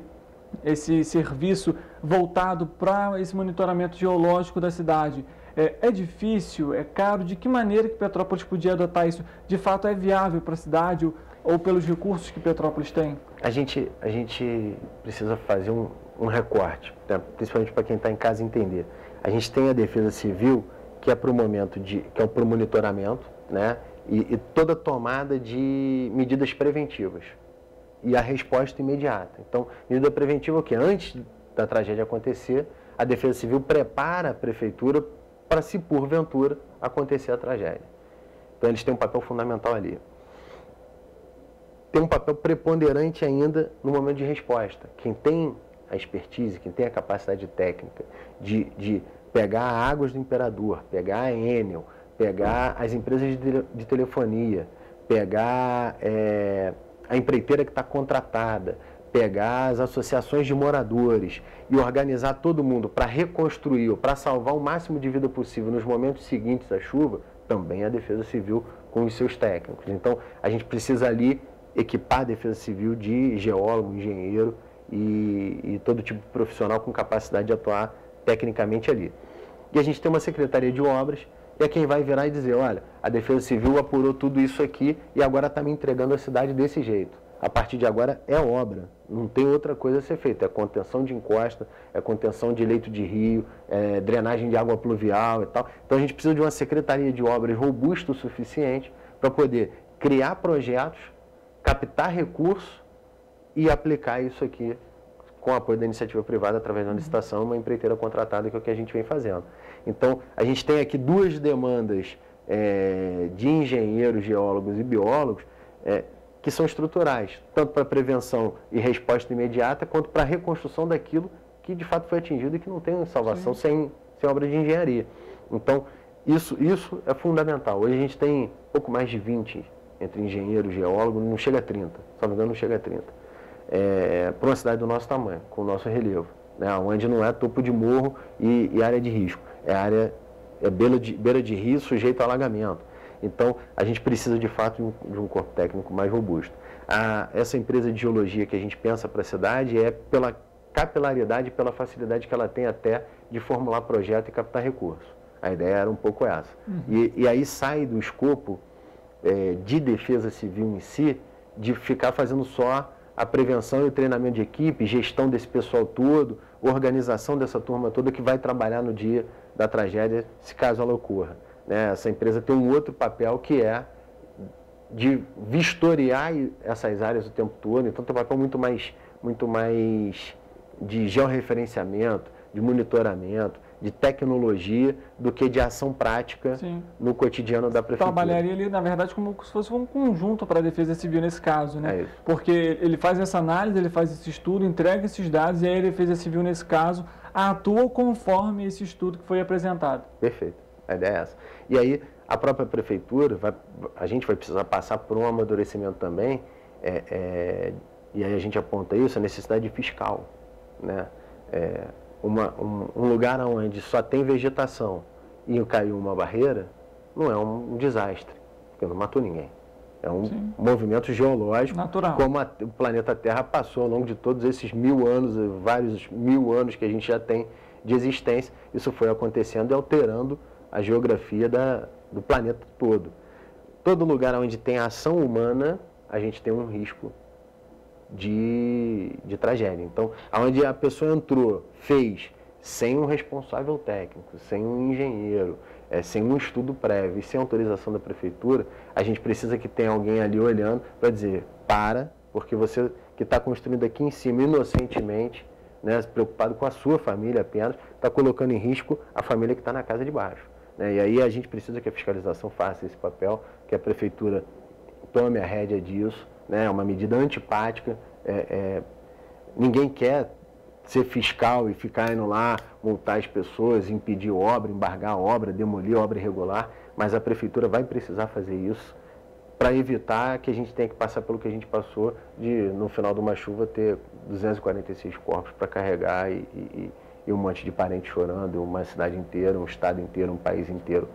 serviço voltado para esse monitoramento geológico da cidade, é difícil, é caro? De que maneira que Petrópolis podia adotar isso? De fato é viável para a cidade ou pelos recursos que Petrópolis tem? A gente precisa fazer um recorte, né? Principalmente para quem está em casa entender. A gente tem a Defesa Civil, que é para o momento que é para o monitoramento, né? E toda tomada de medidas preventivas e a resposta imediata. Então, medida preventiva é o quê? Antes da tragédia acontecer, a Defesa Civil prepara a Prefeitura para, se porventura, acontecer a tragédia. Então, eles têm um papel fundamental ali. Tem um papel preponderante ainda no momento de resposta. Quem tem a expertise, quem tem a capacidade técnica de pegar águas do Imperador, pegar a Enel, pegar as empresas de telefonia, pegar a empreiteira que está contratada, pegar as associações de moradores e organizar todo mundo para reconstruir ou para salvar o máximo de vida possível nos momentos seguintes à chuva, também a Defesa Civil com os seus técnicos. Então, a gente precisa ali equipar a Defesa Civil de geólogo, engenheiro e todo tipo de profissional com capacidade de atuar tecnicamente ali. E a gente tem uma Secretaria de Obras, e é quem vai virar e dizer, olha, a Defesa Civil apurou tudo isso aqui e agora está me entregando a cidade desse jeito. A partir de agora é obra, não tem outra coisa a ser feita, é contenção de encosta, é contenção de leito de rio, drenagem de água pluvial e tal. Então a gente precisa de uma Secretaria de Obras robusta o suficiente para poder criar projetos, captar recursos e aplicar isso aqui com o apoio da iniciativa privada, através da licitação, uma empreiteira contratada, que é o que a gente vem fazendo. Então, a gente tem aqui duas demandas de engenheiros, geólogos e biólogos que são estruturais, tanto para prevenção e resposta imediata, quanto para a reconstrução daquilo que de fato foi atingido e que não tem salvação sem obra de engenharia. Então, isso é fundamental. Hoje a gente tem pouco mais de 20 entre engenheiros e geólogos, não chega a 30, se não me engano, não chega a 30. Para uma cidade do nosso tamanho, com o nosso relevo, né, onde não é topo de morro e área de risco, beira de rio sujeito a alagamento. Então, a gente precisa de fato de um corpo técnico mais robusto. Essa empresa de geologia que a gente pensa para a cidade é pela capilaridade, pela facilidade que ela tem até de formular projeto e captar recursos. A ideia era um pouco essa. E aí sai do escopo de defesa civil em si, de ficar fazendo só a prevenção e o treinamento de equipe, gestão desse pessoal todo, organização dessa turma toda que vai trabalhar no dia da tragédia, se caso ela ocorra. Né? Essa empresa tem um outro papel, que é de vistoriar essas áreas o tempo todo. Então tem um papel muito mais de georreferenciamento, de monitoramento, de tecnologia, do que de ação prática no cotidiano da prefeitura. Trabalharia ali, na verdade, como se fosse um conjunto para a Defesa Civil nesse caso, né? Porque ele faz essa análise, ele faz esse estudo, entrega esses dados, e aí a Defesa Civil, nesse caso, atua conforme esse estudo que foi apresentado. Perfeito, a ideia é essa. E aí, a própria prefeitura, a gente vai precisar passar por um amadurecimento também, e aí a gente aponta isso, a necessidade fiscal, né? Um lugar onde só tem vegetação e caiu uma barreira, não é um desastre, porque não matou ninguém. É um movimento geológico, natural, como o planeta Terra passou ao longo de todos esses 1000 anos, vários 1000 anos que a gente já tem de existência. Isso foi acontecendo e alterando a geografia do planeta todo. Todo lugar onde tem ação humana, a gente tem um risco de tragédia. Então, onde a pessoa entrou, fez, sem um responsável técnico, sem um engenheiro, sem um estudo prévio e sem autorização da prefeitura, a gente precisa que tenha alguém ali olhando para dizer, porque você que está construindo aqui em cima inocentemente, né, preocupado com a sua família apenas, está colocando em risco a família que está na casa de baixo. Né? E aí a gente precisa que a fiscalização faça esse papel, que a prefeitura tome a rédea disso, né? É uma medida antipática, ninguém quer ser fiscal e ficar indo lá, multar as pessoas, impedir obra, embargar a obra, demolir a obra irregular, mas a prefeitura vai precisar fazer isso para evitar que a gente tenha que passar pelo que a gente passou de, no final de uma chuva, ter 246 corpos para carregar e um monte de parentes chorando, uma cidade inteira, um estado inteiro, um país inteiro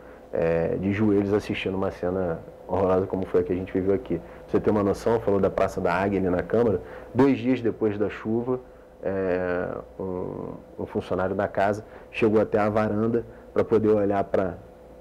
de joelhos assistindo uma cena horrorosa como foi a que a gente viveu aqui. Pra você ter uma noção, falou da Praça da Águia ali na Câmara, 2 dias depois da chuva, um funcionário da casa chegou até a varanda para poder olhar para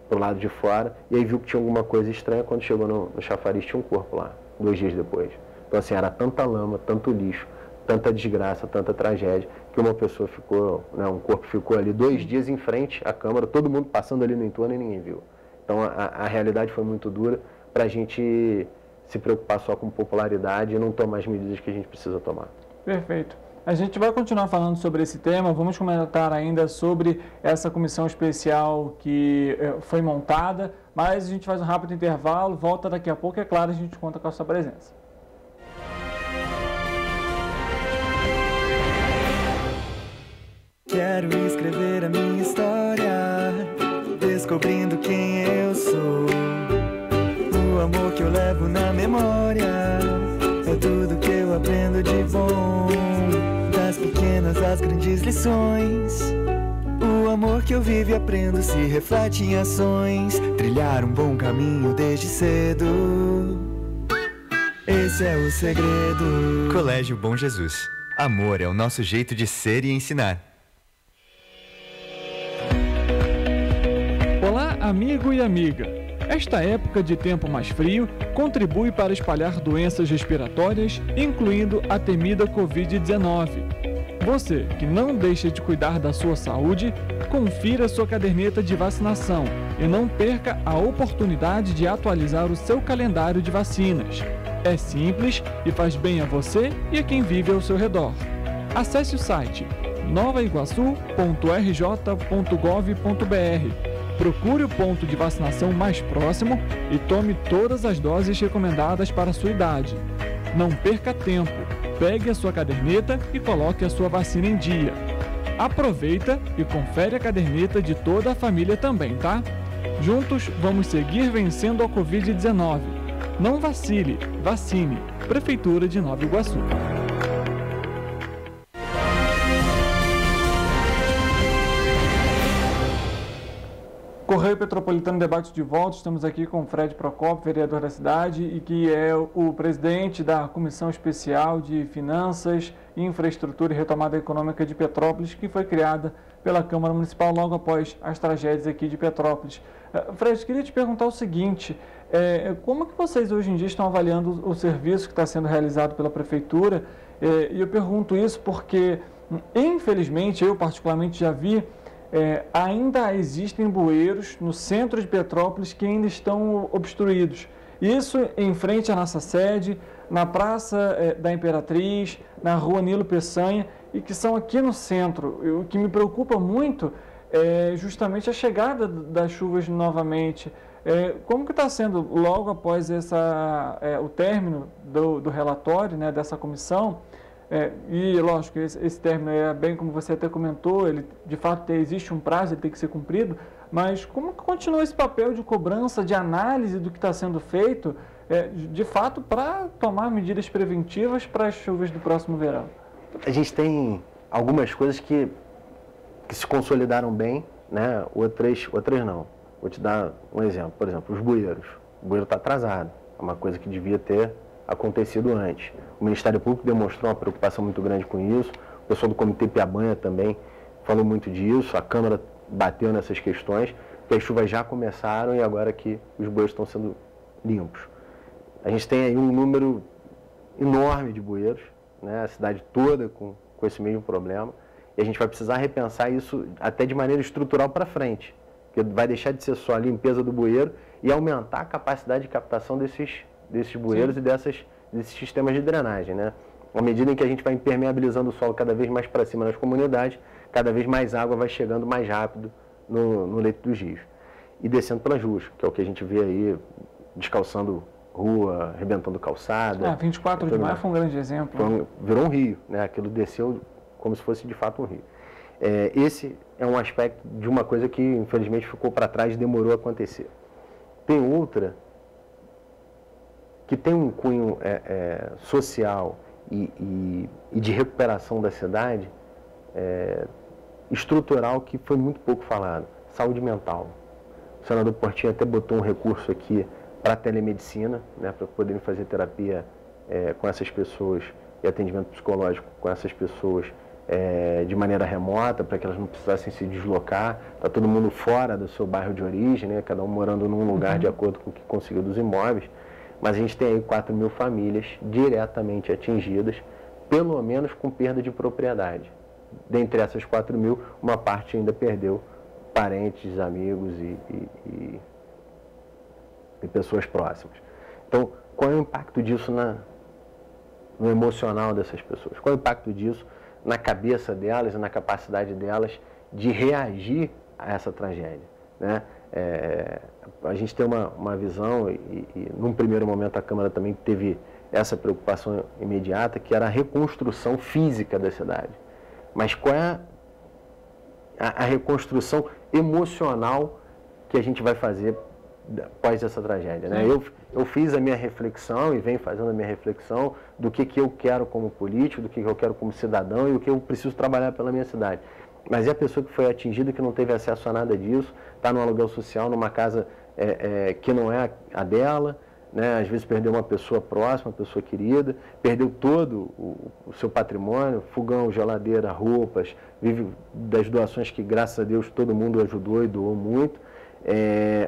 o lado de fora e aí viu que tinha alguma coisa estranha. Quando chegou no chafariz, tinha um corpo lá, 2 dias depois. Então assim, era tanta lama, tanto lixo, tanta desgraça, tanta tragédia, que uma pessoa ficou, né, um corpo ficou ali 2 dias em frente à Câmara, todo mundo passando ali no entorno e ninguém viu. Então a realidade foi muito dura para a gente se preocupar só com popularidade e não tomar as medidas que a gente precisa tomar. Perfeito. A gente vai continuar falando sobre esse tema, vamos comentar ainda sobre essa comissão especial que foi montada, mas a gente faz um rápido intervalo, volta daqui a pouco, é claro, a gente conta com a sua presença. Quero escrever a minha história, descobrindo quem eu sou. O amor que eu levo na memória é tudo que eu aprendo de bom. Das pequenas às grandes lições, o amor que eu vivo e aprendo se reflete em ações. Trilhar um bom caminho desde cedo, esse é o segredo. Colégio Bom Jesus. Amor é o nosso jeito de ser e ensinar. Olá, amigo e amiga. Esta época de tempo mais frio contribui para espalhar doenças respiratórias, incluindo a temida Covid-19. Você que não deixa de cuidar da sua saúde, confira sua caderneta de vacinação e não perca a oportunidade de atualizar o seu calendário de vacinas. É simples e faz bem a você e a quem vive ao seu redor. Acesse o site novaiguaçu.rj.gov.br. Procure o ponto de vacinação mais próximo e tome todas as doses recomendadas para a sua idade. Não perca tempo. Pegue a sua caderneta e coloque a sua vacina em dia. Aproveita e confere a caderneta de toda a família também, tá? Juntos vamos seguir vencendo a Covid-19. Não vacile, vacine. Prefeitura de Nova Iguaçu. Correio Petropolitano Debate de volta. Estamos aqui com o Fred Procópio, vereador da cidade, e que é o presidente da Comissão Especial de Finanças, Infraestrutura e Retomada Econômica de Petrópolis, que foi criada pela Câmara Municipal logo após as tragédias aqui de Petrópolis. Fred, queria te perguntar o seguinte, como que vocês hoje em dia estão avaliando o serviço que está sendo realizado pela Prefeitura? E eu pergunto isso porque, infelizmente, eu particularmente já vi, ainda existem bueiros no centro de Petrópolis que ainda estão obstruídos. Isso em frente à nossa sede, na Praça da Imperatriz, na Rua Nilo Peçanha, e que são aqui no centro. O que me preocupa muito é justamente a chegada das chuvas novamente. Como que está sendo logo após o término do relatório, né, dessa comissão? E, lógico, esse término é bem como você até comentou, ele de fato existe um prazo, ele tem que ser cumprido, mas como que continua esse papel de cobrança, de análise do que está sendo feito, de fato, para tomar medidas preventivas para as chuvas do próximo verão? A gente tem algumas coisas que se consolidaram bem, né? Outras não. Vou te dar um exemplo. Por exemplo, os bueiros. O bueiro está atrasado, é uma coisa que devia ter acontecido antes. O Ministério Público demonstrou uma preocupação muito grande com isso, o pessoal do Comitê Piabanha também falou muito disso, a Câmara bateu nessas questões, que as chuvas já começaram e agora que os bueiros estão sendo limpos. A gente tem aí um número enorme de bueiros, né, a cidade toda com esse mesmo problema, e a gente vai precisar repensar isso até de maneira estrutural para frente, porque vai deixar de ser só a limpeza do bueiro e aumentar a capacidade de captação desses bueiros. Sim. E desses sistemas de drenagem, né? À medida em que a gente vai impermeabilizando o solo cada vez mais para cima nas comunidades, cada vez mais água vai chegando mais rápido no leito dos rios. E descendo pelas ruas, que é o que a gente vê aí, descalçando rua, arrebentando calçada. 24 de maio foi um grande exemplo. Virou um rio, né? Aquilo desceu como se fosse de fato um rio. Esse é um aspecto de uma coisa que, infelizmente, ficou para trás e demorou a acontecer. Tem outra que tem um cunho social e de recuperação da cidade estrutural que foi muito pouco falado. Saúde mental. O senador Portinho até botou um recurso aqui para a telemedicina, né, para poderem fazer terapia com essas pessoas e atendimento psicológico com essas pessoas de maneira remota, para que elas não precisassem se deslocar. Está todo mundo fora do seu bairro de origem, né, cada um morando num lugar de acordo com o que conseguiu dos imóveis. Mas a gente tem aí 4 mil famílias diretamente atingidas, pelo menos com perda de propriedade. Dentre essas 4 mil, uma parte ainda perdeu parentes, amigos e pessoas próximas. Então, qual é o impacto disso no emocional dessas pessoas? Qual é o impacto disso na cabeça delas e na capacidade delas de reagir a essa tragédia, né? A gente tem uma visão, e num primeiro momento a Câmara também teve essa preocupação imediata, que era a reconstrução física da cidade. Mas qual é a reconstrução emocional que a gente vai fazer após essa tragédia, né? Eu fiz a minha reflexão e venho fazendo a minha reflexão do que eu quero como político, do que eu quero como cidadão e o que eu preciso trabalhar pela minha cidade. Mas é a pessoa que foi atingida, que não teve acesso a nada disso, está no aluguel social, numa casa que não é a dela, né? Às vezes perdeu uma pessoa próxima, uma pessoa querida, perdeu todo o seu patrimônio, fogão, geladeira, roupas, vive das doações que, graças a Deus, todo mundo ajudou e doou muito.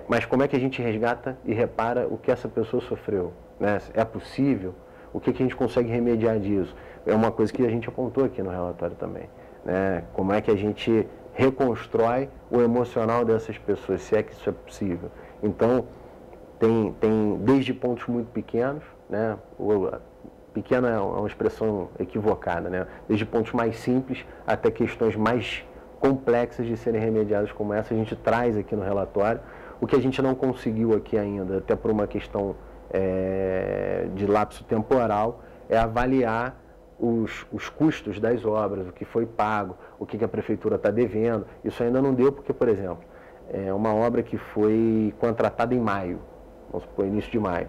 Mas como é que a gente resgata e repara o que essa pessoa sofreu, né? É possível? O que a gente consegue remediar disso? É uma coisa que a gente apontou aqui no relatório também, né? Como é que a gente reconstrói o emocional dessas pessoas, se é que isso é possível. Então, tem desde pontos muito pequenos, né? pequena é uma expressão equivocada, né? Desde pontos mais simples até questões mais complexas de serem remediadas como essa, a gente traz aqui no relatório. O que a gente não conseguiu aqui ainda, até por uma questão de lapso temporal, é avaliar os custos das obras, o que foi pago, o que a prefeitura está devendo. Isso ainda não deu porque, por exemplo, é uma obra que foi contratada em maio, vamos supor, início de maio.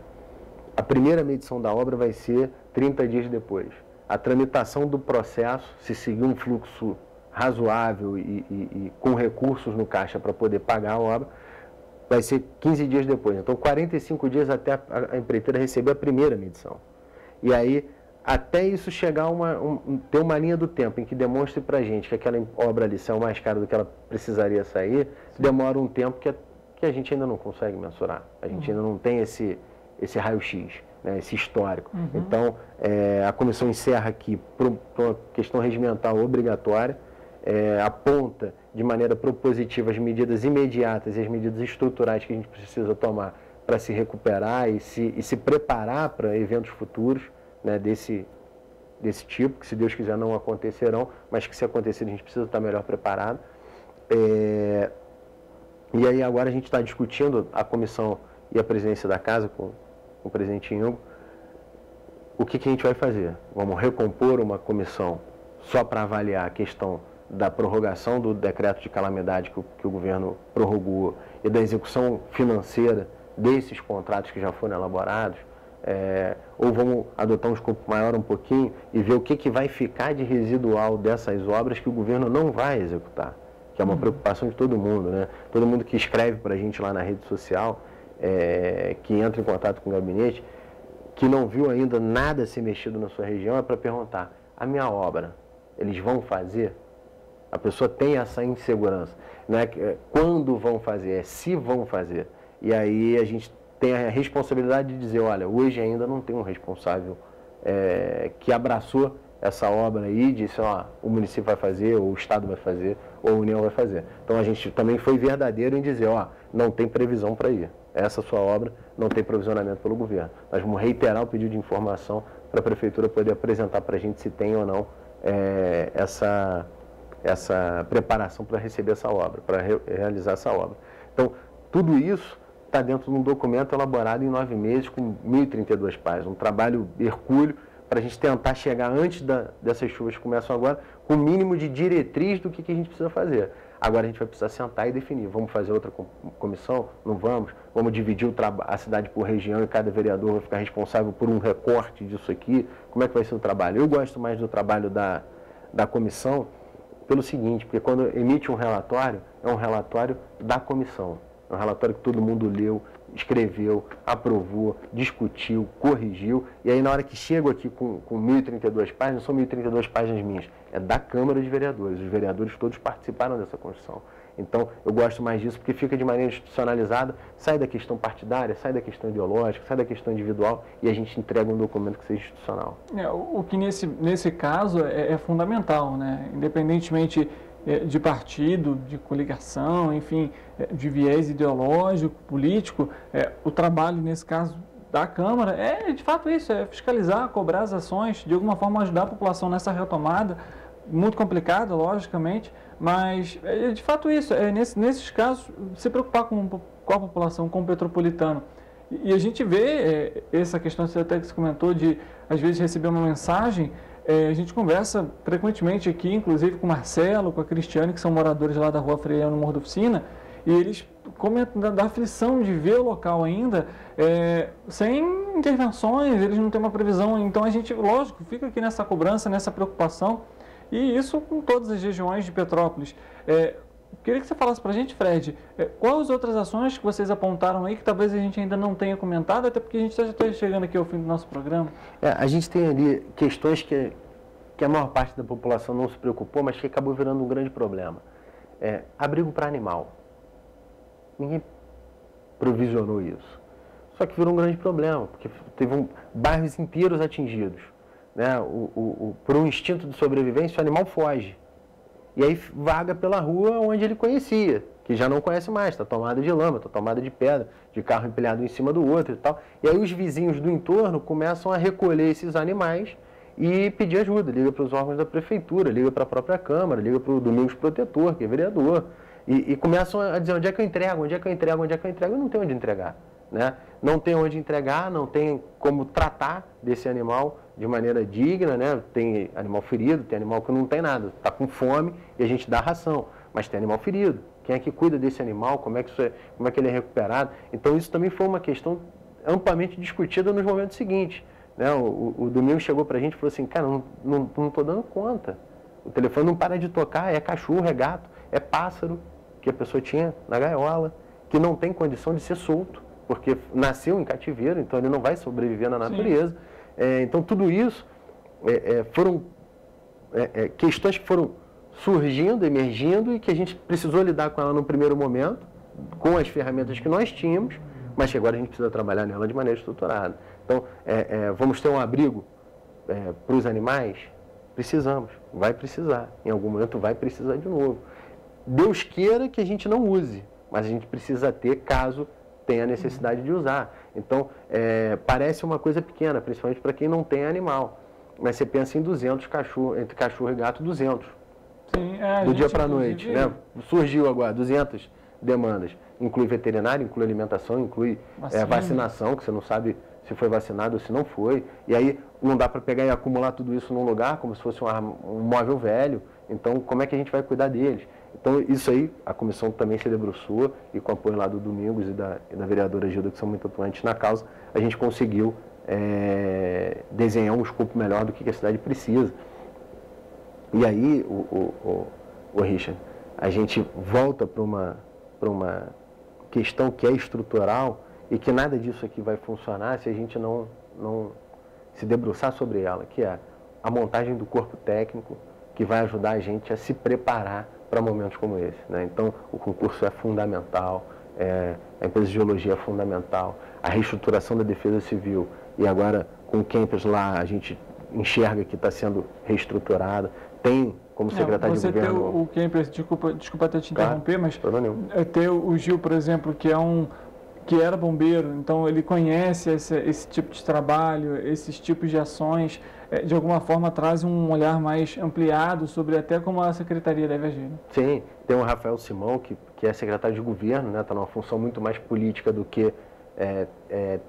A primeira medição da obra vai ser 30 dias depois. A tramitação do processo, se seguir um fluxo razoável e com recursos no caixa para poder pagar a obra, vai ser 15 dias depois. Então, 45 dias até a empreiteira receber a primeira medição. E aí, até isso chegar ter uma linha do tempo em que demonstre para a gente que aquela obra ali saiu mais cara do que ela precisaria sair, demora um tempo que a gente ainda não consegue mensurar. A gente ainda não tem esse raio-x, né, esse histórico. Então, a comissão encerra aqui por uma questão regimental obrigatória, aponta de maneira propositiva as medidas imediatas e as medidas estruturais que a gente precisa tomar para se recuperar e se preparar para eventos futuros, né, desse tipo, que se Deus quiser não acontecerão, mas que se acontecer a gente precisa estar melhor preparado. E aí agora a gente está discutindo, a comissão e a presidência da casa, com o presidente Ingo, o que a gente vai fazer. Vamos recompor uma comissão só para avaliar a questão da prorrogação do decreto de calamidade que o governo prorrogou e da execução financeira desses contratos que já foram elaborados, ou vamos adotar um escopo maior um pouquinho e ver o que vai ficar de residual dessas obras que o governo não vai executar, que é uma preocupação de todo mundo, né? Todo mundo que escreve para a gente lá na rede social, que entra em contato com o gabinete, que não viu ainda nada ser mexido na sua região, é para perguntar, a minha obra, eles vão fazer? A pessoa tem essa insegurança, não é quando vão fazer, é se vão fazer. E aí a gente tem a responsabilidade de dizer, olha, hoje ainda não tem um responsável que abraçou essa obra aí e disse, ó, o município vai fazer, ou o Estado vai fazer, ou a União vai fazer. Então a gente também foi verdadeiro em dizer, ó, não tem previsão para ir. Essa sua obra não tem provisionamento pelo governo. Nós vamos reiterar o pedido de informação para a Prefeitura poder apresentar para a gente se tem ou não essa preparação para receber essa obra, para realizar essa obra. Então, tudo isso está dentro de um documento elaborado em 9 meses, com 1.032 páginas. Um trabalho hercúleo para a gente tentar chegar antes dessas chuvas que começam agora, com o mínimo de diretriz do que a gente precisa fazer. Agora a gente vai precisar sentar e definir. Vamos fazer outra comissão? Não vamos? Vamos dividir a cidade por região e cada vereador vai ficar responsável por um recorte disso aqui? Como é que vai ser o trabalho? Eu gosto mais do trabalho da comissão pelo seguinte, porque quando emite um relatório, é um relatório da comissão. É um relatório que todo mundo leu, escreveu, aprovou, discutiu, corrigiu. E aí, na hora que chego aqui com 1.032 páginas, não são 1.032 páginas minhas, é da Câmara de Vereadores. Os vereadores todos participaram dessa construção. Então, eu gosto mais disso porque fica de maneira institucionalizada, sai da questão partidária, sai da questão ideológica, sai da questão individual e a gente entrega um documento que seja institucional. O que nesse caso é fundamental, né? Independentemente de partido, de coligação, enfim, de viés ideológico, político, o trabalho, nesse caso, da Câmara é, de fato, isso, é fiscalizar, cobrar as ações, de alguma forma ajudar a população nessa retomada, muito complicada, logicamente, mas é de fato isso, nesses casos, se preocupar com a população, com o petropolitano. E a gente vê essa questão, você até que se comentou, de às vezes receber uma mensagem, a gente conversa frequentemente aqui, inclusive com o Marcelo, com a Cristiane, que são moradores lá da Rua Freire, no Morro da Oficina, e eles comentam da aflição de ver o local ainda sem intervenções, eles não têm uma previsão. Então a gente, lógico, fica aqui nessa cobrança, nessa preocupação, e isso com todas as regiões de Petrópolis. Queria que você falasse para a gente, Fred, quais as outras ações que vocês apontaram aí que talvez a gente ainda não tenha comentado, até porque a gente já está chegando aqui ao fim do nosso programa? A gente tem ali questões que a maior parte da população não se preocupou, mas que acabou virando um grande problema. Abrigo para animal. Ninguém provisionou isso. Só que virou um grande problema, porque teve bairros inteiros atingidos. Né? Por um instinto de sobrevivência, o animal foge. E aí vaga pela rua onde ele conhecia, que já não conhece mais, está tomada de lama, está tomada de pedra, de carro empilhado em cima do outro e tal. E aí os vizinhos do entorno começam a recolher esses animais e pedir ajuda, liga para os órgãos da prefeitura, liga para a própria Câmara, liga para o Domingos Protetor, que é vereador, e começam a dizer onde é que eu entrego, onde é que eu entrego, onde é que eu entrego, e não tem onde entregar, né? Não tem onde entregar, não tem como tratar desse animal de maneira digna, né? Tem animal ferido, tem animal que não tem nada, está com fome e a gente dá ração, mas tem animal ferido. Quem é que cuida desse animal, como é que ele é recuperado? Então isso também foi uma questão amplamente discutida nos momentos seguintes. Né? O Domingos chegou para a gente e falou assim, cara, não estou dando conta. O telefone não para de tocar, é cachorro, é gato, é pássaro que a pessoa tinha na gaiola, que não tem condição de ser solto, porque nasceu em cativeiro, então ele não vai sobreviver na natureza. Então tudo isso foram questões que foram surgindo, emergindo e que a gente precisou lidar com ela no primeiro momento, com as ferramentas que nós tínhamos, mas que agora a gente precisa trabalhar nela de maneira estruturada. Então, vamos ter um abrigo para os animais? Precisamos, vai precisar. Em algum momento vai precisar de novo. Deus queira que a gente não use, mas a gente precisa ter caso tenha necessidade de usar. Então, parece uma coisa pequena, principalmente para quem não tem animal. Mas você pensa em 200 cachorros, entre cachorro e gato, 200. Sim, do dia para a noite, né? Surgiu agora 200 demandas. Inclui veterinário, inclui alimentação, inclui vacinação, que você não sabe se foi vacinado ou se não foi. E aí não dá para pegar e acumular tudo isso num lugar, como se fosse um móvel velho. Então, como é que a gente vai cuidar deles? Então, isso aí, a comissão também se debruçou, e com o apoio lá do Domingos e da vereadora Gilda, que são muito atuantes na causa, a gente conseguiu desenhar um escopo melhor do que a cidade precisa. E aí, o Richard, a gente volta para uma questão que é estrutural e que nada disso aqui vai funcionar se a gente não se debruçar sobre ela, que é a montagem do corpo técnico que vai ajudar a gente a se preparar para momentos como esse, né? Então, o concurso é fundamental, a empresa de geologia é fundamental, a reestruturação da defesa civil, e agora com o campus lá a gente enxerga que está sendo reestruturada. Tem como secretário de governo... Você tem o campus, desculpa até te interromper, mas ter o Gil, por exemplo, que era bombeiro, então ele conhece esse tipo de trabalho, esses tipos de ações, de alguma forma traz um olhar mais ampliado sobre até como a secretaria deve agir. Né? Sim, tem o Rafael Simão, que é secretário de governo, né, está numa função muito mais política do que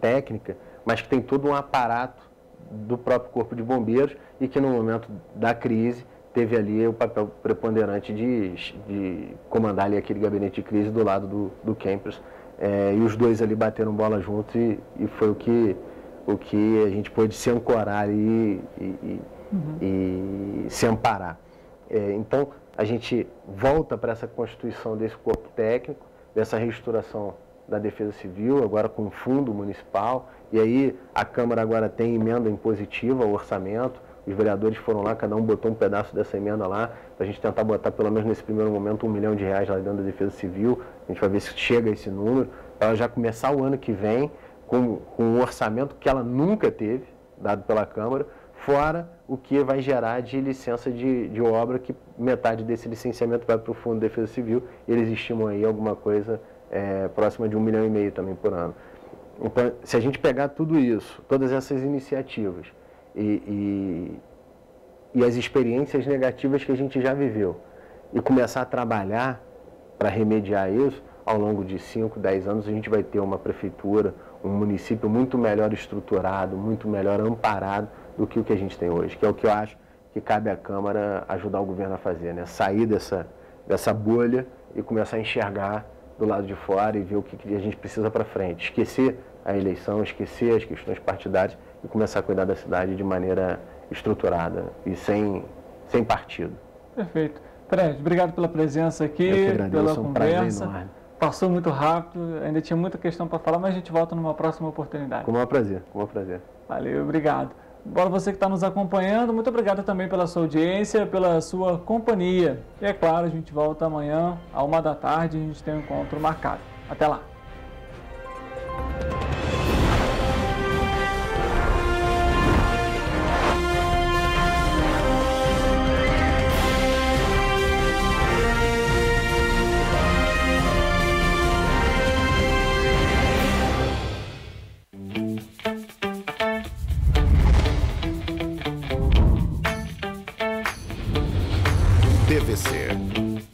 técnica, mas que tem todo um aparato do próprio Corpo de Bombeiros e que no momento da crise teve ali o papel preponderante de comandar ali aquele gabinete de crise do lado do campus. E os dois ali bateram bola juntos e foi o que a gente pôde se ancorar ali e se amparar. Então, a gente volta para essa constituição desse corpo técnico, dessa reestruturação da Defesa Civil, agora com fundo municipal, e aí a Câmara agora tem emenda impositiva ao orçamento, os vereadores foram lá, cada um botou um pedaço dessa emenda lá, para a gente tentar botar pelo menos nesse primeiro momento R$1 milhão lá dentro da Defesa Civil, a gente vai ver se chega a esse número, para ela já começar o ano que vem com um orçamento que ela nunca teve, dado pela Câmara, fora o que vai gerar de licença de obra, que metade desse licenciamento vai para o Fundo de Defesa Civil, e eles estimam aí alguma coisa próxima de R$1,5 milhão também por ano. Então, se a gente pegar tudo isso, todas essas iniciativas e as experiências negativas que a gente já viveu e começar a trabalhar para remediar isso, ao longo de 5, 10 anos a gente vai ter uma prefeitura, um município muito melhor estruturado, muito melhor amparado do que o que a gente tem hoje, que é o que eu acho que cabe à Câmara ajudar o governo a fazer, né? Sair dessa bolha e começar a enxergar do lado de fora e ver o que a gente precisa para frente. Esquecer a eleição, esquecer as questões partidárias e começar a cuidar da cidade de maneira estruturada e sem partido. Perfeito. Fred, obrigado pela presença aqui, pela conversa. Passou muito rápido, ainda tinha muita questão para falar, mas a gente volta numa próxima oportunidade. Com o maior prazer, com o maior prazer. Valeu, obrigado. Bora você que está nos acompanhando, muito obrigado também pela sua audiência, pela sua companhia. E é claro, a gente volta amanhã, à 13h, a gente tem um encontro marcado. Até lá.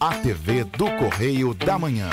a TV do Correio da Manhã.